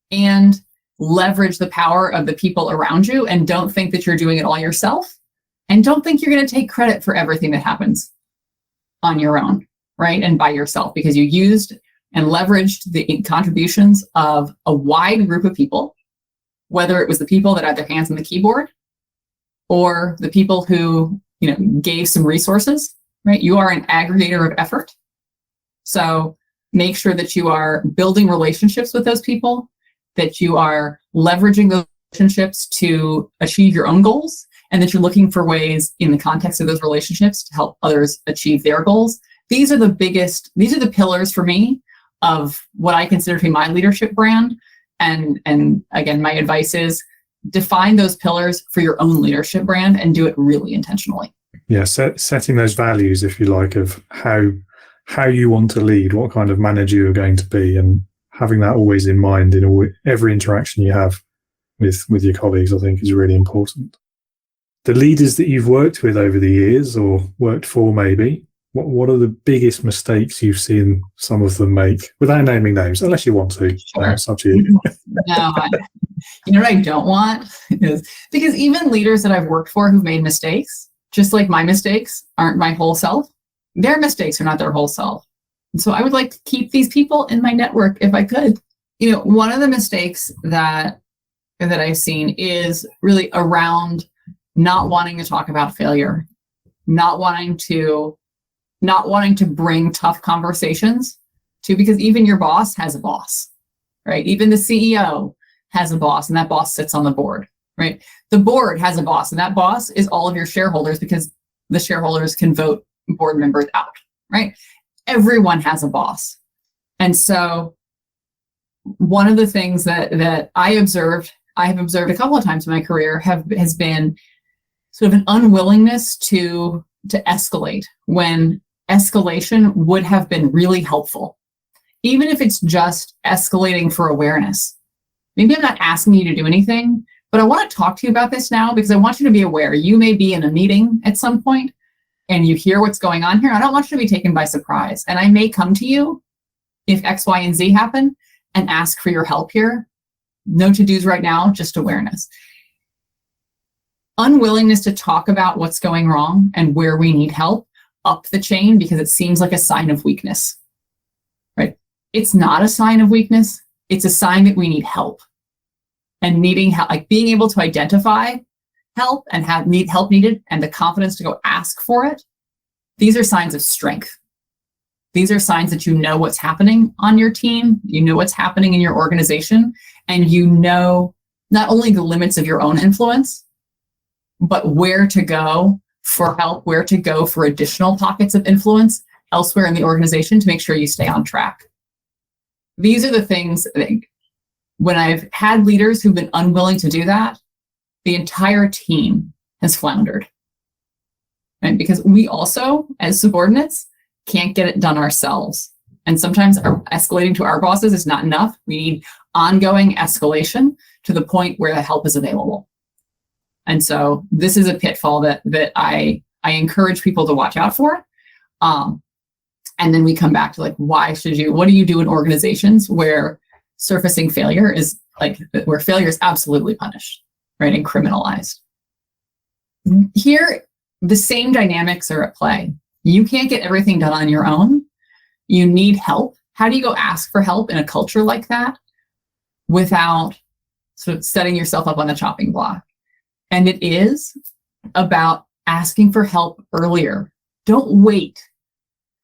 and leverage the power of the people around you, and don't think that you're doing it all yourself, and don't think you're going to take credit for everything that happens on your own, right? And by yourself, because you used and leveraged the contributions of a wide group of people, whether it was the people that had their hands on the keyboard or the people who, gave some resources, right? You are an aggregator of effort. So make sure that you are building relationships with those people, that you are leveraging those relationships to achieve your own goals, and that you're looking for ways in the context of those relationships to help others achieve their goals. These are the pillars for me of what I consider to be my leadership brand. And again, my advice is define those pillars for your own leadership brand and do it really intentionally. Yeah, setting those values, if you like, of how you want to lead, what kind of manager you're going to be, and having that always in mind in every interaction you have with your colleagues, I think is really important. The leaders that you've worked with over the years, or worked for maybe, what are the biggest mistakes you've seen some of them make, without naming names, unless you want to? Sure. It's up to you. No, you know what I don't want is, because even leaders that I've worked for who've made mistakes, just like my mistakes aren't my whole self, their mistakes are not their whole self. And so I would like to keep these people in my network if I could. You know, one of the mistakes that I've seen is really around not wanting to talk about failure, not wanting to bring tough conversations to, because even your boss has a boss, right? Even the CEO has a boss, and that boss sits on the board, right? The board has a boss, and that boss is all of your shareholders, because the shareholders can vote board members out, right? Everyone has a boss. And so one of the things that I have observed a couple of times in my career has been sort of an unwillingness to escalate when escalation would have been really helpful, even if it's just escalating for awareness. Maybe I'm not asking you to do anything, but I want to talk to you about this now because I want you to be aware. You may be in a meeting at some point and you hear what's going on here. I don't want you to be taken by surprise. And I may come to you if X, Y, and Z happen and ask for your help here. No to-dos right now, just awareness. Unwillingness to talk about what's going wrong and where we need help up the chain because it seems like a sign of weakness, right? It's not a sign of weakness. It's a sign that we need help, and needing help, like being able to identify help and need help needed and the confidence to go ask for it. These are signs of strength. These are signs that you know what's happening on your team, you know what's happening in your organization, and you know not only the limits of your own influence, but where to go for help, where to go for additional pockets of influence elsewhere in the organization to make sure you stay on track. These are the things that when I've had leaders who've been unwilling to do that, the entire team has floundered. Right? Because we also, as subordinates, can't get it done ourselves. And sometimes escalating to our bosses is not enough. We need ongoing escalation to the point where the help is available. And so this is a pitfall that I encourage people to watch out for. And then we come back to like, what do you do in organizations where surfacing failure is like, where failure is absolutely punished, right? And criminalized. Here, the same dynamics are at play. You can't get everything done on your own. You need help. How do you go ask for help in a culture like that without sort of setting yourself up on the chopping block? And it is about asking for help earlier. Don't wait.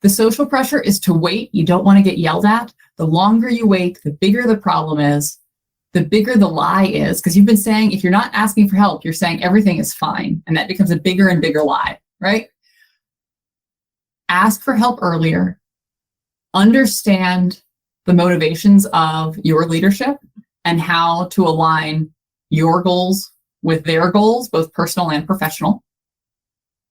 The social pressure is to wait. You don't want to get yelled at. The longer you wait, the bigger the problem is, the bigger the lie is, because you've been saying, if you're not asking for help, you're saying everything is fine. And that becomes a bigger and bigger lie, right? Ask for help earlier. Understand the motivations of your leadership and how to align your goals with their goals, both personal and professional.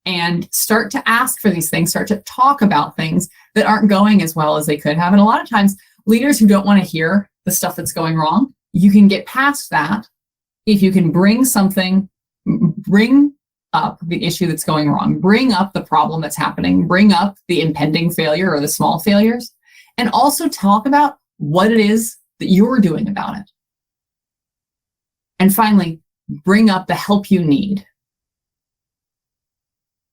And start to ask for these things, start to talk about things that aren't going as well as they could have. And a lot of times, leaders who don't want to hear the stuff that's going wrong, you can get past that if you can bring up the issue that's going wrong, bring up the problem that's happening, bring up the impending failure or the small failures, and also talk about what it is that you're doing about it. And finally, bring up the help you need.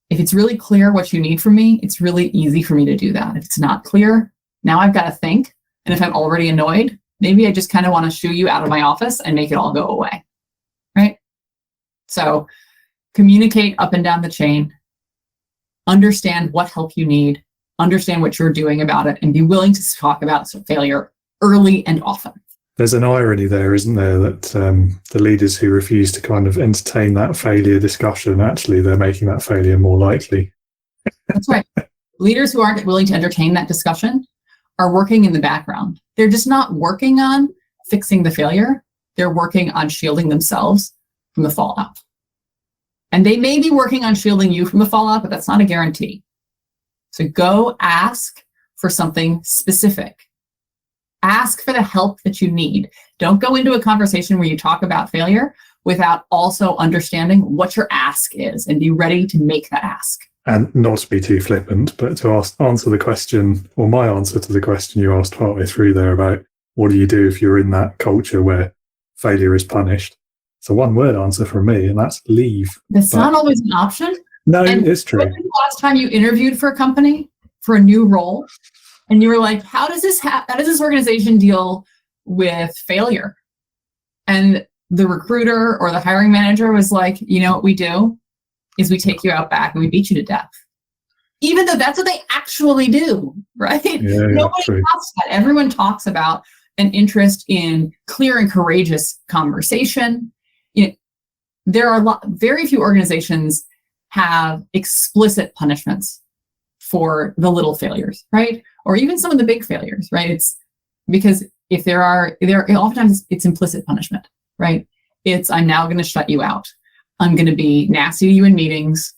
If it's really clear what you need from me, it's really easy for me to do that. If it's not clear, now I've got to think. And if I'm already annoyed, maybe I just kind of want to shoo you out of my office and make it all go away, right? So communicate up and down the chain, understand what help you need, understand what you're doing about it, and be willing to talk about failure early and often. There's an irony there, isn't there, that the leaders who refuse to kind of entertain that failure discussion, actually, they're making that failure more likely. That's right. Leaders who aren't willing to entertain that discussion are working in the background. They're just not working on fixing the failure. They're working on shielding themselves from the fallout. And they may be working on shielding you from the fallout, but that's not a guarantee. So go ask for something specific. Ask for the help that you need. Don't go into a conversation where you talk about failure without also understanding what your ask is and be ready to make that ask. And not to be too flippant, but to answer the question, or my answer to the question you asked partway through there about what do you do if you're in that culture where failure is punished? It's a one-word answer from me, and that's leave. That's not always an option. No, it's true. When was the last time you interviewed for a company for a new role, and you were like, how does this organization deal with failure? And the recruiter or the hiring manager was like, you know what we do is we take you out back and we beat you to death. Even though that's what they actually do, right? Yeah, nobody talks about it. Everyone talks about an interest in clear and courageous conversation. There are very few organizations have explicit punishments for the little failures, right? Or even some of the big failures, right? It's because if there are oftentimes it's implicit punishment, right? It's, I'm now going to shut you out. I'm going to be nasty to you in meetings.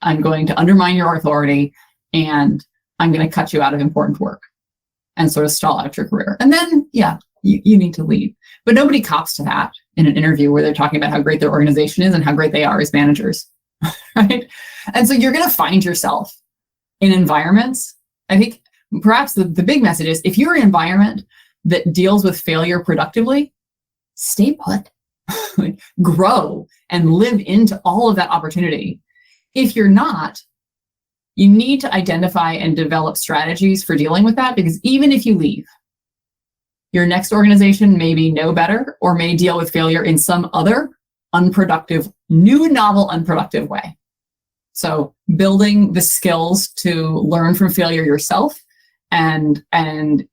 I'm going to undermine your authority, and I'm going to cut you out of important work and sort of stall out your career. And then, you need to leave. But nobody cops to that in an interview where they're talking about how great their organization is and how great they are as managers, right? And so you're going to find yourself in environments. I think perhaps the big message is, if you're in an environment that deals with failure productively, stay put. Grow and live into all of that opportunity. If you're not, you need to identify and develop strategies for dealing with that, because even if you leave, your next organization may be no better or may deal with failure in some other unproductive, new, novel, unproductive way. So building the skills to learn from failure yourself and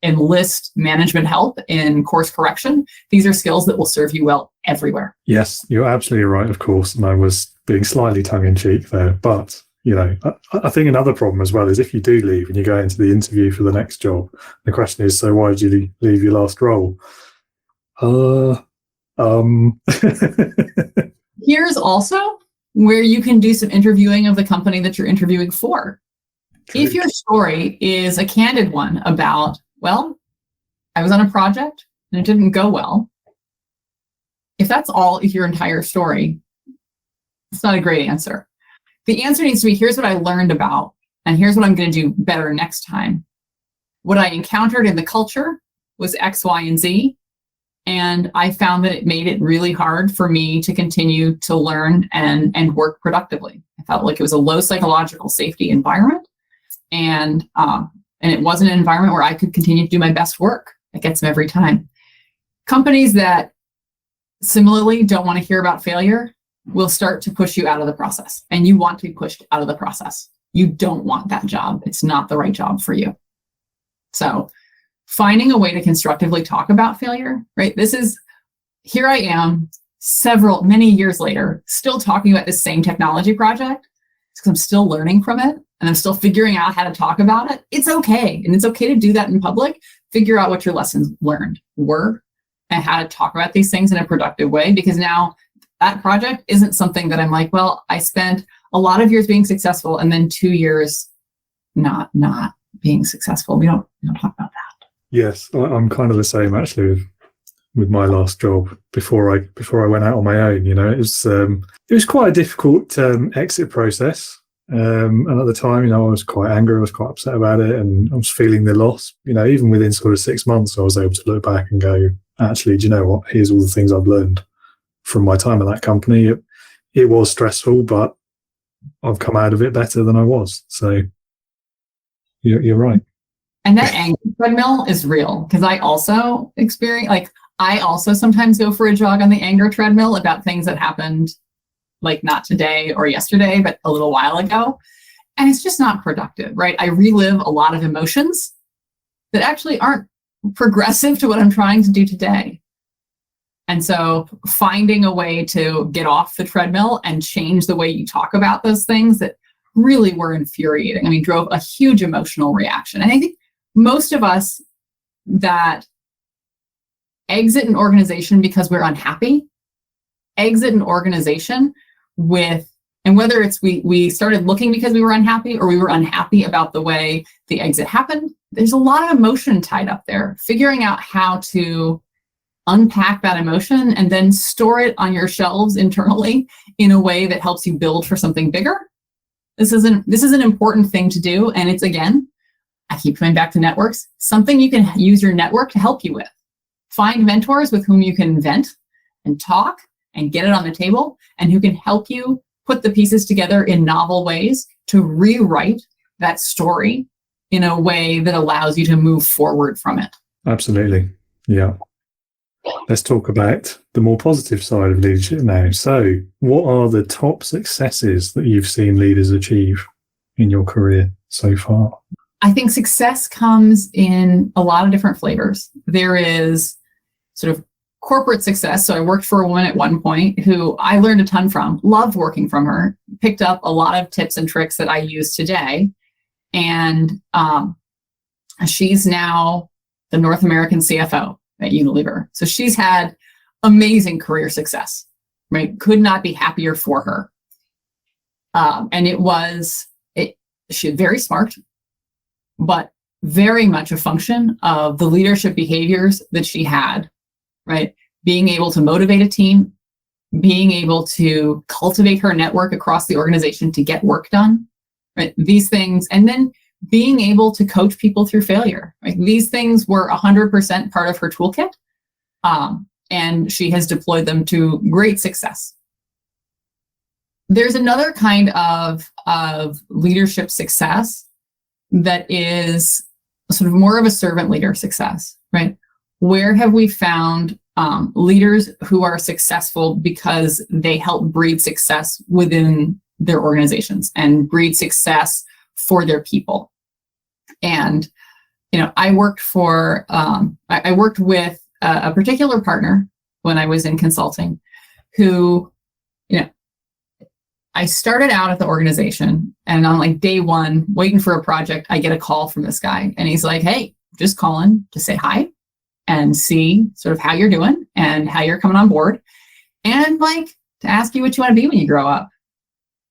enlist management help in course correction. These are skills that will serve you well everywhere. Yes, you're absolutely right, of course. And I was being slightly tongue-in-cheek there. But, I think another problem as well is if you do leave and you go into the interview for the next job, the question is, so why did you leave your last role? Here's also where you can do some interviewing of the company that you're interviewing for. True. If your story is a candid one about, well, I was on a project and it didn't go well. If that's all your entire story, it's not a great answer. The answer needs to be, here's what I learned about, and here's what I'm going to do better next time. What I encountered in the culture was X, Y, and Z. And I found that it made it really hard for me to continue to learn and work productively. I felt like it was a low psychological safety environment. And it wasn't an environment where I could continue to do my best work. It gets them every time. Companies that similarly don't want to hear about failure will start to push you out of the process. And you want to be pushed out of the process. You don't want that job. It's not the right job for you. So finding a way to constructively talk about failure, right? Here I am many years later, still talking about this same technology project because I'm still learning from it and I'm still figuring out how to talk about it. It's okay. And it's okay to do that in public. Figure out what your lessons learned were and how to talk about these things in a productive way, because now that project isn't something that I'm like, well, I spent a lot of years being successful and then 2 years not being successful. We don't talk about that. Yes, I'm kind of the same actually with my last job before I went out on my own. It was quite a difficult exit process. And at the time, I was quite angry. I was quite upset about it, and I was feeling the loss. Even within sort of 6 months, I was able to look back and go, actually, do you know what? Here's all the things I've learned from my time at that company. It was stressful, but I've come out of it better than I was. So you're right. And that anger treadmill is real, because I also I also sometimes go for a jog on the anger treadmill about things that happened like not today or yesterday, but a little while ago. And it's just not productive, right? I relive a lot of emotions that actually aren't progressive to what I'm trying to do today. And so finding a way to get off the treadmill and change the way you talk about those things that really were infuriating. I mean, drove a huge emotional reaction. And I think most of us that exit an organization because we're unhappy, exit an organization with, and whether it's we started looking because we were unhappy or we were unhappy about the way the exit happened, there's a lot of emotion tied up there. Figuring out how to unpack that emotion and then store it on your shelves internally in a way that helps you build for something bigger. This is an important thing to do. And it's, again, I keep coming back to networks, something you can use your network to help you with. Find mentors with whom you can vent and talk and get it on the table, and who can help you put the pieces together in novel ways to rewrite that story in a way that allows you to move forward from it. Absolutely. Yeah. Let's talk about the more positive side of leadership now. So, what are the top successes that you've seen leaders achieve in your career so far? I think success comes in a lot of different flavors. There is sort of corporate success. So I worked for a woman at one point who I learned a ton from, loved working from her, picked up a lot of tips and tricks that I use today. And she's now the North American CFO at Unilever. So she's had amazing career success, right? Could not be happier for her. And she's very smart, but very much a function of the leadership behaviors that she had, right? Being able to motivate a team, being able to cultivate her network across the organization to get work done, right? These things, and then being able to coach people through failure, right? These things were 100% part of her toolkit, and she has deployed them to great success. There's another kind of leadership success that is sort of more of a servant leader success, right? Where have we found leaders who are successful because they help breed success within their organizations and breed success for their people? And, I worked with a particular partner when I was in consulting who, I started out at the organization, and on like day one, waiting for a project, I get a call from this guy, and he's like, "Hey, just calling to say hi and see sort of how you're doing and how you're coming on board, and like to ask you what you want to be when you grow up,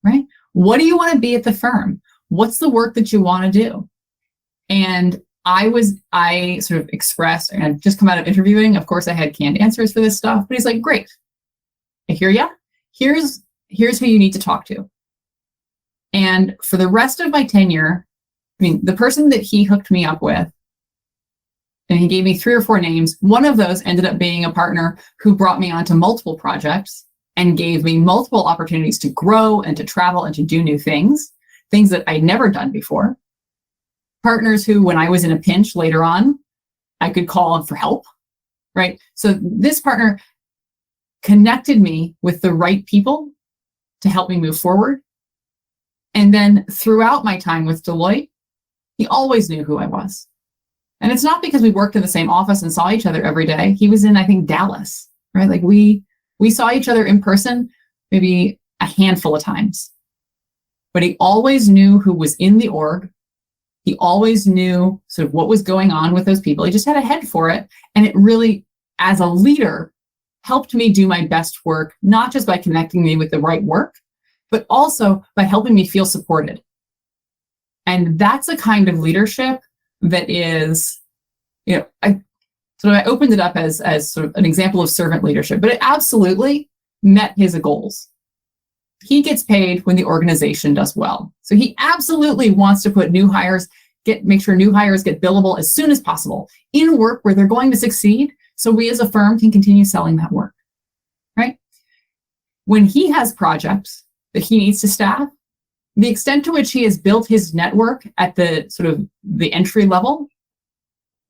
right? What do you want to be at the firm? What's the work that you want to do?" And I sort of expressed, and I'd just come out of interviewing. Of course, I had canned answers for this stuff, but he's like, "Great, I hear ya. Here's who you need to talk to." And for the rest of my tenure, the person that he hooked me up with, and he gave me 3 or 4 names, one of those ended up being a partner who brought me onto multiple projects and gave me multiple opportunities to grow and to travel and to do new things that I'd never done before. Partners who, when I was in a pinch later on, I could call on for help, right? So this partner connected me with the right people to help me move forward. And then throughout my time with Deloitte, he always knew who I was. And it's not because we worked in the same office and saw each other every day. He was in, I think, Dallas, right? Like we saw each other in person maybe a handful of times. But he always knew who was in the org. He always knew sort of what was going on with those people. He just had a head for it. And it really, as a leader, helped me do my best work, not just by connecting me with the right work, but also by helping me feel supported. And that's a kind of leadership that is, I opened it up as sort of an example of servant leadership, but it absolutely met his goals. He gets paid when the organization does well. So he absolutely wants to put new hires, make sure new hires get billable as soon as possible in work where they're going to succeed, so we as a firm can continue selling that work, right? When he has projects that he needs to staff, the extent to which he has built his network at the sort of the entry level,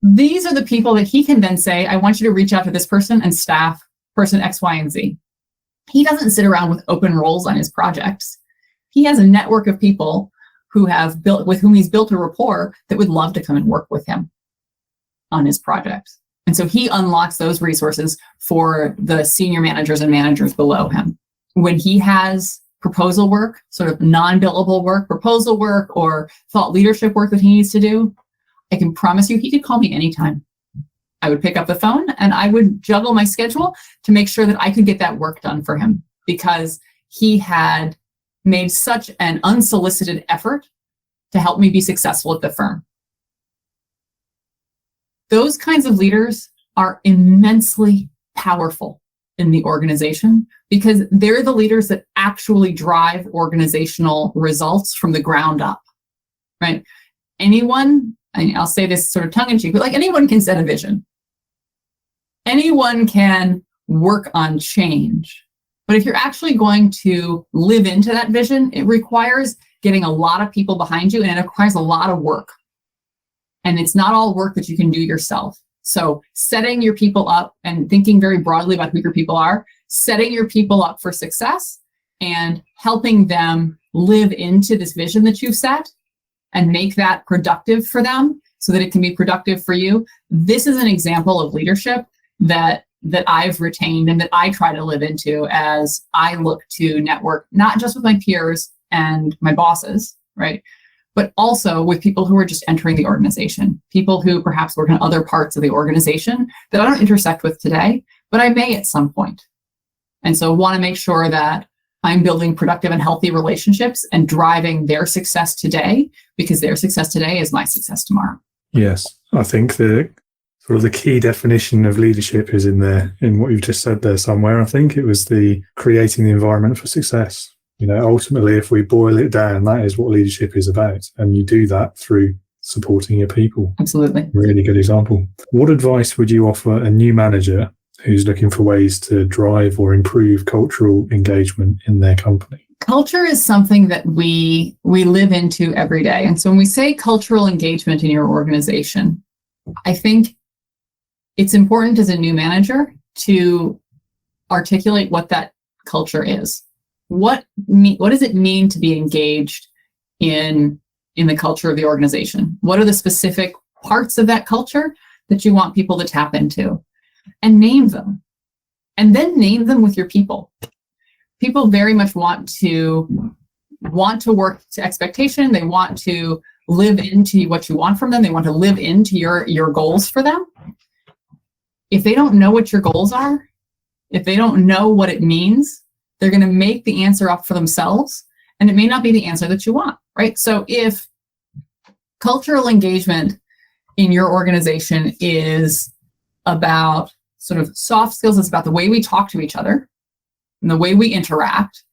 these are the people that he can then say, "I want you to reach out to this person and staff person X, Y, and Z." He doesn't sit around with open roles on his projects. He has a network of people with whom he's built a rapport that would love to come and work with him on his projects. And so he unlocks those resources for the senior managers and managers below him. When he has proposal work, sort of non-billable work, proposal work, or thought leadership work that he needs to do, I can promise you he could call me anytime. I would pick up the phone and I would juggle my schedule to make sure that I could get that work done for him, because he had made such an unsolicited effort to help me be successful at the firm. Those kinds of leaders are immensely powerful in the organization, because they're the leaders that actually drive organizational results from the ground up, right? Anyone, and I'll say this sort of tongue in cheek, but like anyone can set a vision. Anyone can work on change. But if you're actually going to live into that vision, it requires getting a lot of people behind you, and it requires a lot of work. And it's not all work that you can do yourself. So setting your people up and thinking very broadly about who your people are, setting your people up for success and helping them live into this vision that you've set and make that productive for them so that it can be productive for you. This is an example of leadership that I've retained and that I try to live into as I look to network, not just with my peers and my bosses, right? But also with people who are just entering the organization, people who perhaps work in other parts of the organization that I don't intersect with today, but I may at some point. And so want to make sure that I'm building productive and healthy relationships and driving their success today, because their success today is my success tomorrow. Yes, I think the sort of the key definition of leadership is in there, in what you've just said there somewhere. I think it was the creating the environment for success. You know, ultimately, if we boil it down, that is what leadership is about. And you do that through supporting your people. Absolutely. Really good example. What advice would you offer a new manager who's looking for ways to drive or improve cultural engagement in their company? Culture is something that we live into every day. And so when we say cultural engagement in your organization, I think it's important as a new manager to articulate what that culture is. What does it mean to be engaged in the culture of the organization? What are the specific parts of that culture that you want people to tap into? And name them. And then name them with your people. People very much want to work to expectation. They want to live into what you want from them. They want to live into your goals for them. If they don't know what your goals are, if they don't know what it means, they're going to make the answer up for themselves, and it may not be the answer that you want, right? So if cultural engagement in your organization is about sort of soft skills, it's about the way we talk to each other and the way we interact.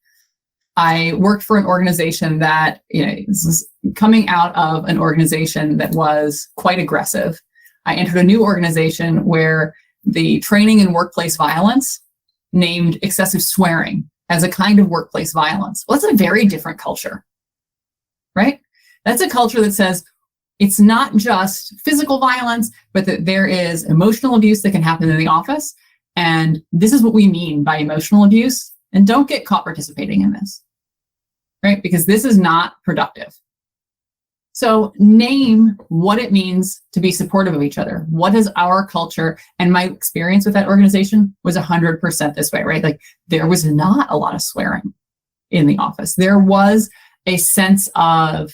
I worked for an organization that, this is coming out of an organization that was quite aggressive. I entered a new organization where the training in workplace violence named excessive swearing as a kind of workplace violence. Well, that's a very different culture, right? That's a culture that says it's not just physical violence, but that there is emotional abuse that can happen in the office. And this is what we mean by emotional abuse. And don't get caught participating in this, right? Because this is not productive. So name what it means to be supportive of each other. What is our culture? And my experience with that organization was 100% this way, right? Like there was not a lot of swearing in the office. There was a sense of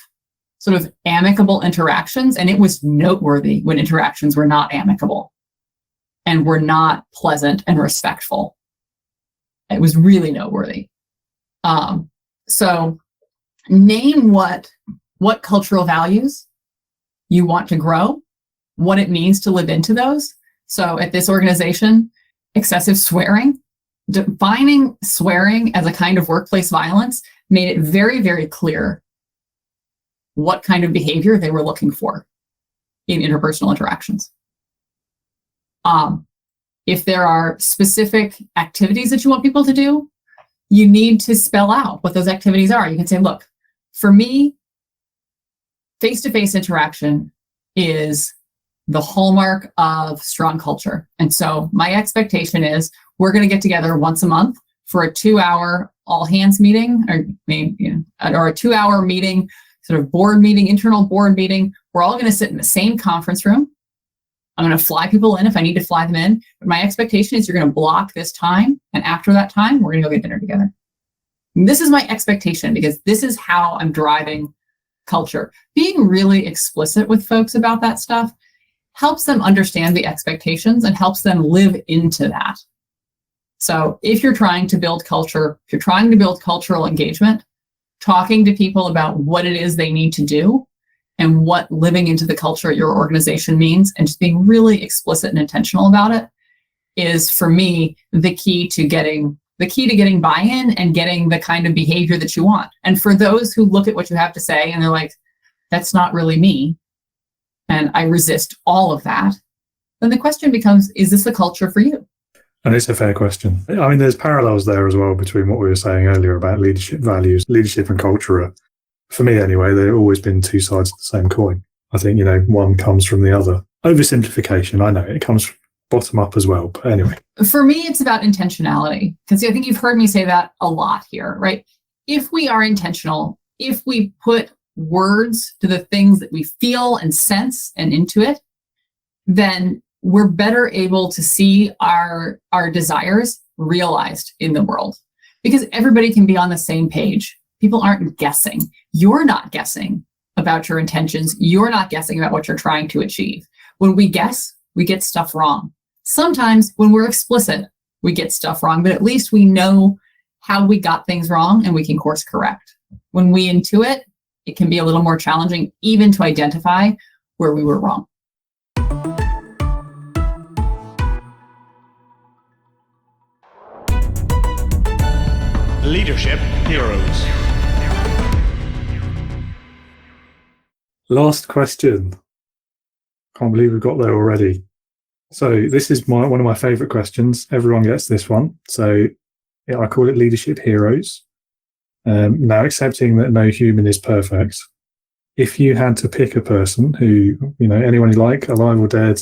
sort of amicable interactions, and it was noteworthy when interactions were not amicable and were not pleasant and respectful. It was really noteworthy. So name what cultural values you want to grow, what it means to live into those. So at this organization, excessive swearing, defining swearing as a kind of workplace violence made it very, very clear what kind of behavior they were looking for in interpersonal interactions. If there are specific activities that you want people to do, you need to spell out what those activities are. You can say, look, for me, face-to-face interaction is the hallmark of strong culture. And so my expectation is we're going to get together once a month for a 2-hour all hands meeting, or a 2-hour meeting, sort of board meeting, internal board meeting. We're all going to sit in the same conference room. I'm going to fly people in if I need to fly them in. But my expectation is you're going to block this time. And after that time, we're going to go get dinner together. And this is my expectation because this is how I'm driving culture. Being really explicit with folks about that stuff helps them understand the expectations and helps them live into that. So if you're trying to build culture, if you're trying to build cultural engagement, talking to people about what it is they need to do and what living into the culture at your organization means, and just being really explicit and intentional about it is, for me, the key to getting buy-in and getting the kind of behavior that you want. And for those who look at what you have to say and they're like, that's not really me, and I resist all of that, then the question becomes, is this the culture for you? And it's a fair question. I mean, there's parallels there as well between what we were saying earlier about leadership values, leadership and culture. For me, anyway, they've always been two sides of the same coin. I think, one comes from the other. Oversimplification, I know, it comes from bottom up as well. But anyway. For me, it's about intentionality, because I think you've heard me say that a lot here, right? If we are intentional, if we put words to the things that we feel and sense and into it, then we're better able to see our desires realized in the world, because everybody can be on the same page. People aren't guessing. You're not guessing about your intentions. You're not guessing about what you're trying to achieve. When we guess, we get stuff wrong. Sometimes when we're explicit, we get stuff wrong, but at least we know how we got things wrong and we can course correct. When we intuit, it can be a little more challenging even to identify where we were wrong. Leadership Heroes. Last question. Can't believe we've got there already. So this is one of my favorite questions. Everyone gets this one. So I call it Leadership Heroes. Now, accepting that no human is perfect, if you had to pick a person who, anyone you like, alive or dead,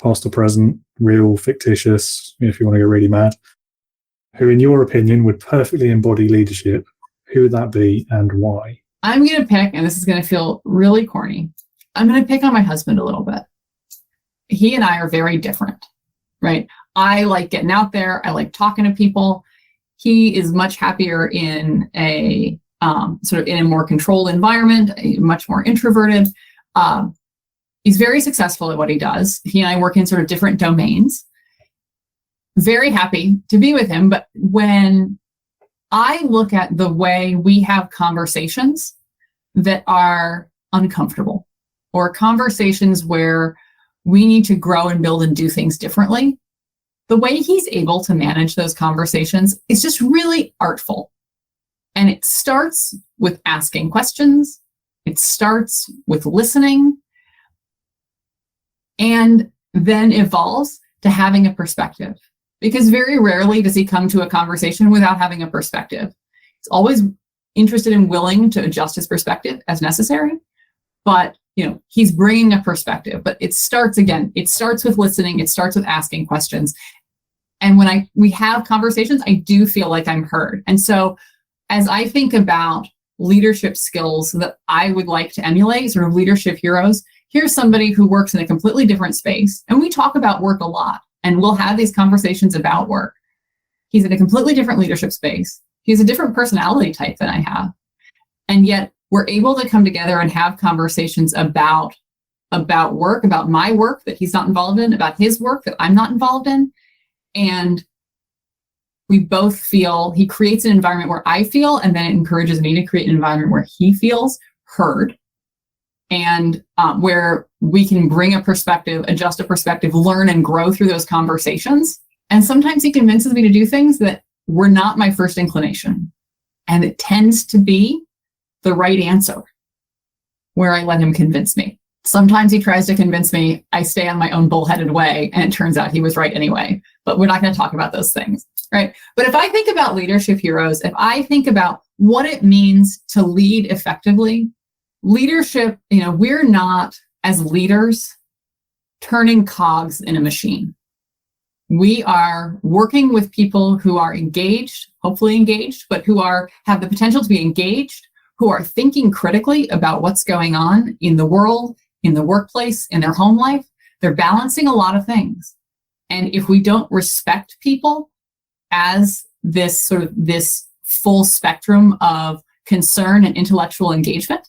past or present, real, fictitious, if you want to go really mad, who in your opinion would perfectly embody leadership, who would that be and why? I'm going to pick, and this is going to feel really corny, I'm going to pick on my husband a little bit. He and I are very different, right? I like getting out there. I like talking to people. He is much happier in a sort of in a more controlled environment, much more introverted. He's very successful at what he does. He and I work in sort of different domains. Very happy to be with him. But when I look at the way we have conversations that are uncomfortable, or conversations where we need to grow and build and do things differently, the way he's able to manage those conversations is just really artful. And it starts with asking questions. It starts with listening, and then evolves to having a perspective. Because very rarely does he come to a conversation without having a perspective. He's always interested and willing to adjust his perspective as necessary, but he's bringing a perspective. But it starts with listening. It starts with asking questions. And when we have conversations, I do feel like I'm heard. And so as I think about leadership skills that I would like to emulate, sort of leadership heroes, here's somebody who works in a completely different space. And we talk about work a lot. And we'll have these conversations about work. He's in a completely different leadership space. He's a different personality type than I have. And yet we're able to come together and have conversations about work, about my work that he's not involved in, about his work that I'm not involved in. And we both feel, he creates an environment where I feel, and then it encourages me to create an environment where he feels heard, and where we can bring a perspective, adjust a perspective, learn and grow through those conversations. And sometimes he convinces me to do things that were not my first inclination. And it tends to be the right answer where I let him convince me. Sometimes he tries to convince me, I stay on my own bullheaded way, and it turns out he was right anyway. But we're not going to talk about those things, right? But if I think about leadership heroes, if I think about what it means to lead effectively, leadership, we're not, as leaders, turning cogs in a machine. We are working with people who are engaged, hopefully engaged, but who have the potential to be engaged, who are thinking critically about what's going on in the world, in the workplace, in their home life, They're balancing a lot of things. And if we don't respect people as this full spectrum of concern and intellectual engagement,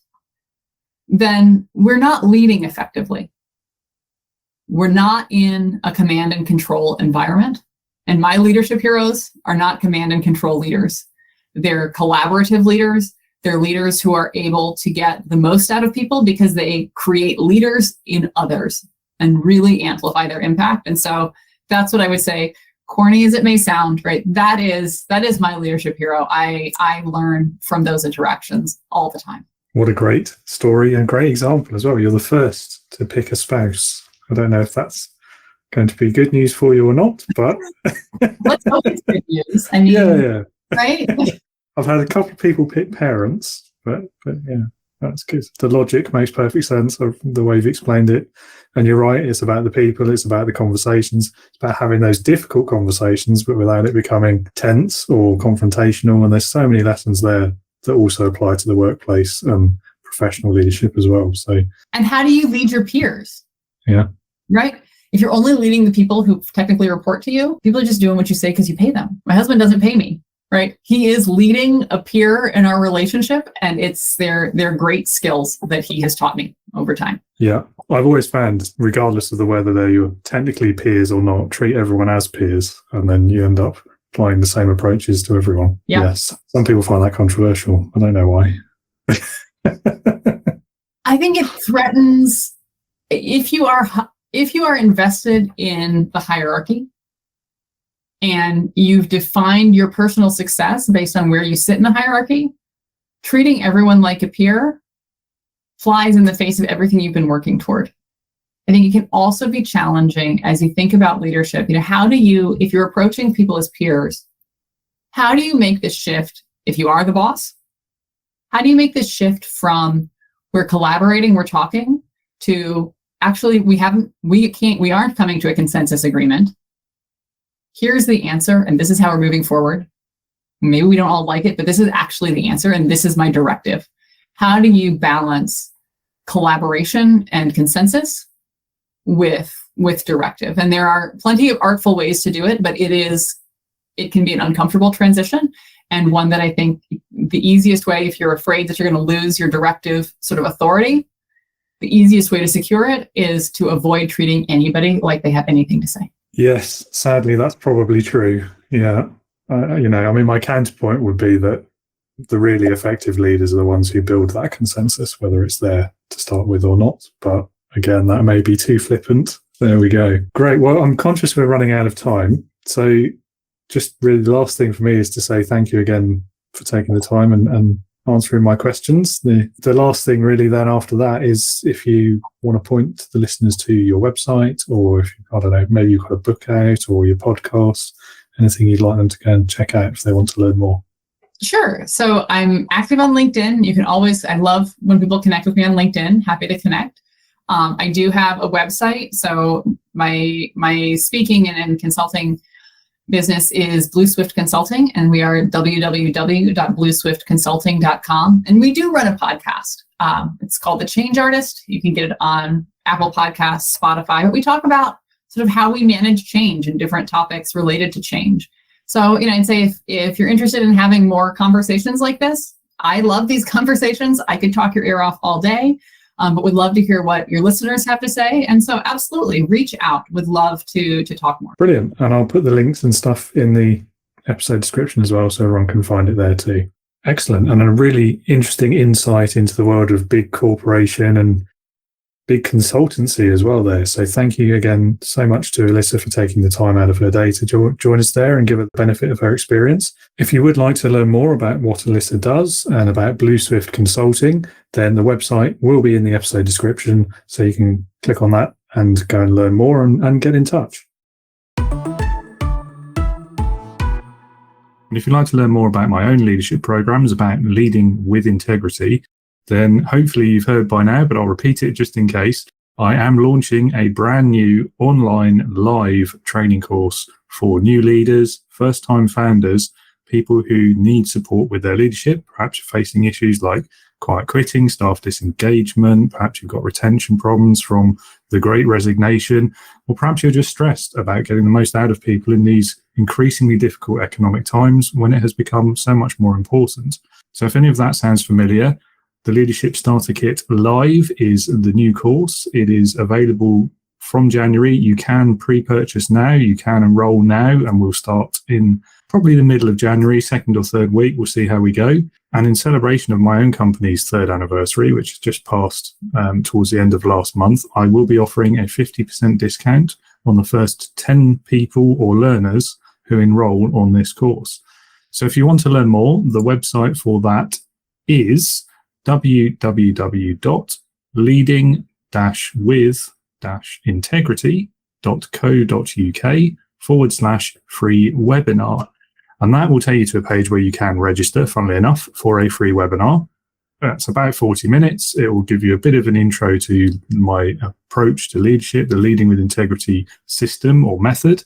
then we're not leading effectively. We're not in a command and control environment. And my leadership heroes are not command and control leaders. They're collaborative leaders. They're leaders who are able to get the most out of people because they create leaders in others and really amplify their impact. And so that's what I would say, corny as it may sound, right? That is my leadership hero. I learn from those interactions all the time. What a great story and great example as well. You're the first to pick a spouse. I don't know if that's going to be good news for you or not, but let's hope it's good news. I mean, yeah. Right? I've had a couple of people pick parents, but yeah, that's good. The logic makes perfect sense of the way you've explained it. And you're right, it's about the people, it's about the conversations, it's about having those difficult conversations, but without it becoming tense or confrontational. And there's so many lessons there that also apply to the workplace, professional leadership as well. So, and how do you lead your peers? Yeah. Right? If you're only leading the people who technically report to you, people are just doing what you say because you pay them. My husband doesn't pay me, right? He is leading a peer in our relationship, and it's their great skills that he has taught me over time. Yeah. I've always found, regardless of whether they're your technically peers or not, treat everyone as peers, and then you end up applying the same approaches to everyone. Yeah. Yes. Some people find that controversial. I don't know why. I think it threatens, if you are invested in the hierarchy and you've defined your personal success based on where you sit in the hierarchy, treating everyone like a peer flies in the face of everything you've been working toward. I think it can also be challenging as you think about leadership. How do you, if you're approaching people as peers, how do you make this shift if you are the boss? How do you make this shift from we're collaborating, we're talking, to actually we aren't coming to a consensus agreement. Here's the answer, and this is how we're moving forward. Maybe we don't all like it, but this is actually the answer, and this is my directive. How do you balance collaboration and consensus with directive? And there are plenty of artful ways to do it, but it can be an uncomfortable transition, and one that I think the easiest way, if you're afraid that you're going to lose your directive sort of authority, the easiest way to secure it is to avoid treating anybody like they have anything to say. Yes, sadly, that's probably true. Yeah. My counterpoint would be that the really effective leaders are the ones who build that consensus, whether it's there to start with or not. But again, that may be too flippant. There we go. Great. Well, I'm conscious we're running out of time. So just really the last thing for me is to say thank you again for taking the time and answering my questions. The last thing really then after that is if you want to point the listeners to your website, or if, I don't know, maybe you've got a book out or your podcast, anything you'd like them to go and check out if they want to learn more. Sure. So I'm active on LinkedIn. You can always, I love when people connect with me on LinkedIn. Happy to connect. I do have a website. So my speaking and consulting business is Blue Swift Consulting, and we are www.blueswiftconsulting.com. And we do run a podcast. It's called The Change Artist. You can get it on Apple Podcasts, Spotify. But we talk about sort of how we manage change and different topics related to change. So, I'd say if you're interested in having more conversations like this, I love these conversations. I could talk your ear off all day, but would love to hear what your listeners have to say. And so absolutely reach out. Would love to talk more. Brilliant. And I'll put the links and stuff in the episode description as well, so everyone can find it there too. Excellent. And a really interesting insight into the world of big corporation and big consultancy as well there. So thank you again so much to Alyssa for taking the time out of her day to join us there and give it the benefit of her experience. If you would like to learn more about what Alyssa does and about Blue Swift Consulting, then the website will be in the episode description, so you can click on that and go and learn more and get in touch. And if you'd like to learn more about my own leadership programs about leading with integrity, then hopefully you've heard by now, but I'll repeat it just in case. I am launching a brand new online live training course for new leaders, first-time founders, people who need support with their leadership, perhaps facing issues like quiet quitting, staff disengagement, perhaps you've got retention problems from the Great Resignation, or perhaps you're just stressed about getting the most out of people in these increasingly difficult economic times when it has become so much more important. So if any of that sounds familiar, the Leadership Starter Kit Live is the new course. It is available from January. You can pre-purchase now, you can enroll now, and we'll start in probably the middle of January, second or third week. We'll see how we go. And in celebration of my own company's third anniversary, which has just passed towards the end of last month, I will be offering a 50% discount on the first 10 people or learners who enroll on this course. So if you want to learn more, the website for that is www.leading-with-integrity.co.uk/free webinar. And that will take you to a page where you can register, funnily enough, for a free webinar. That's about 40 minutes. It will give you a bit of an intro to my approach to leadership, the Leading with Integrity system or method.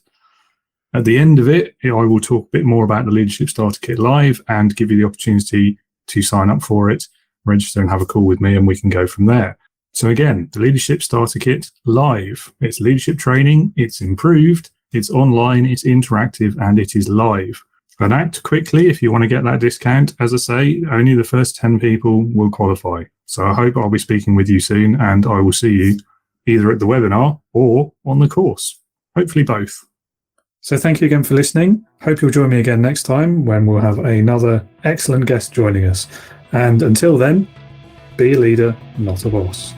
At the end of it, I will talk a bit more about the Leadership Starter Kit Live and give you the opportunity to sign up for it, register and have a call with me, and we can go from there. So again, the Leadership Starter Kit Live. It's leadership training, it's improved, it's online, it's interactive, and it is live. And act quickly if you want to get that discount. As I say, only the first 10 people will qualify. So I hope I'll be speaking with you soon, and I will see you either at the webinar or on the course. Hopefully both. So thank you again for listening. Hope you'll join me again next time when we'll have another excellent guest joining us. And until then, be a leader, not a boss.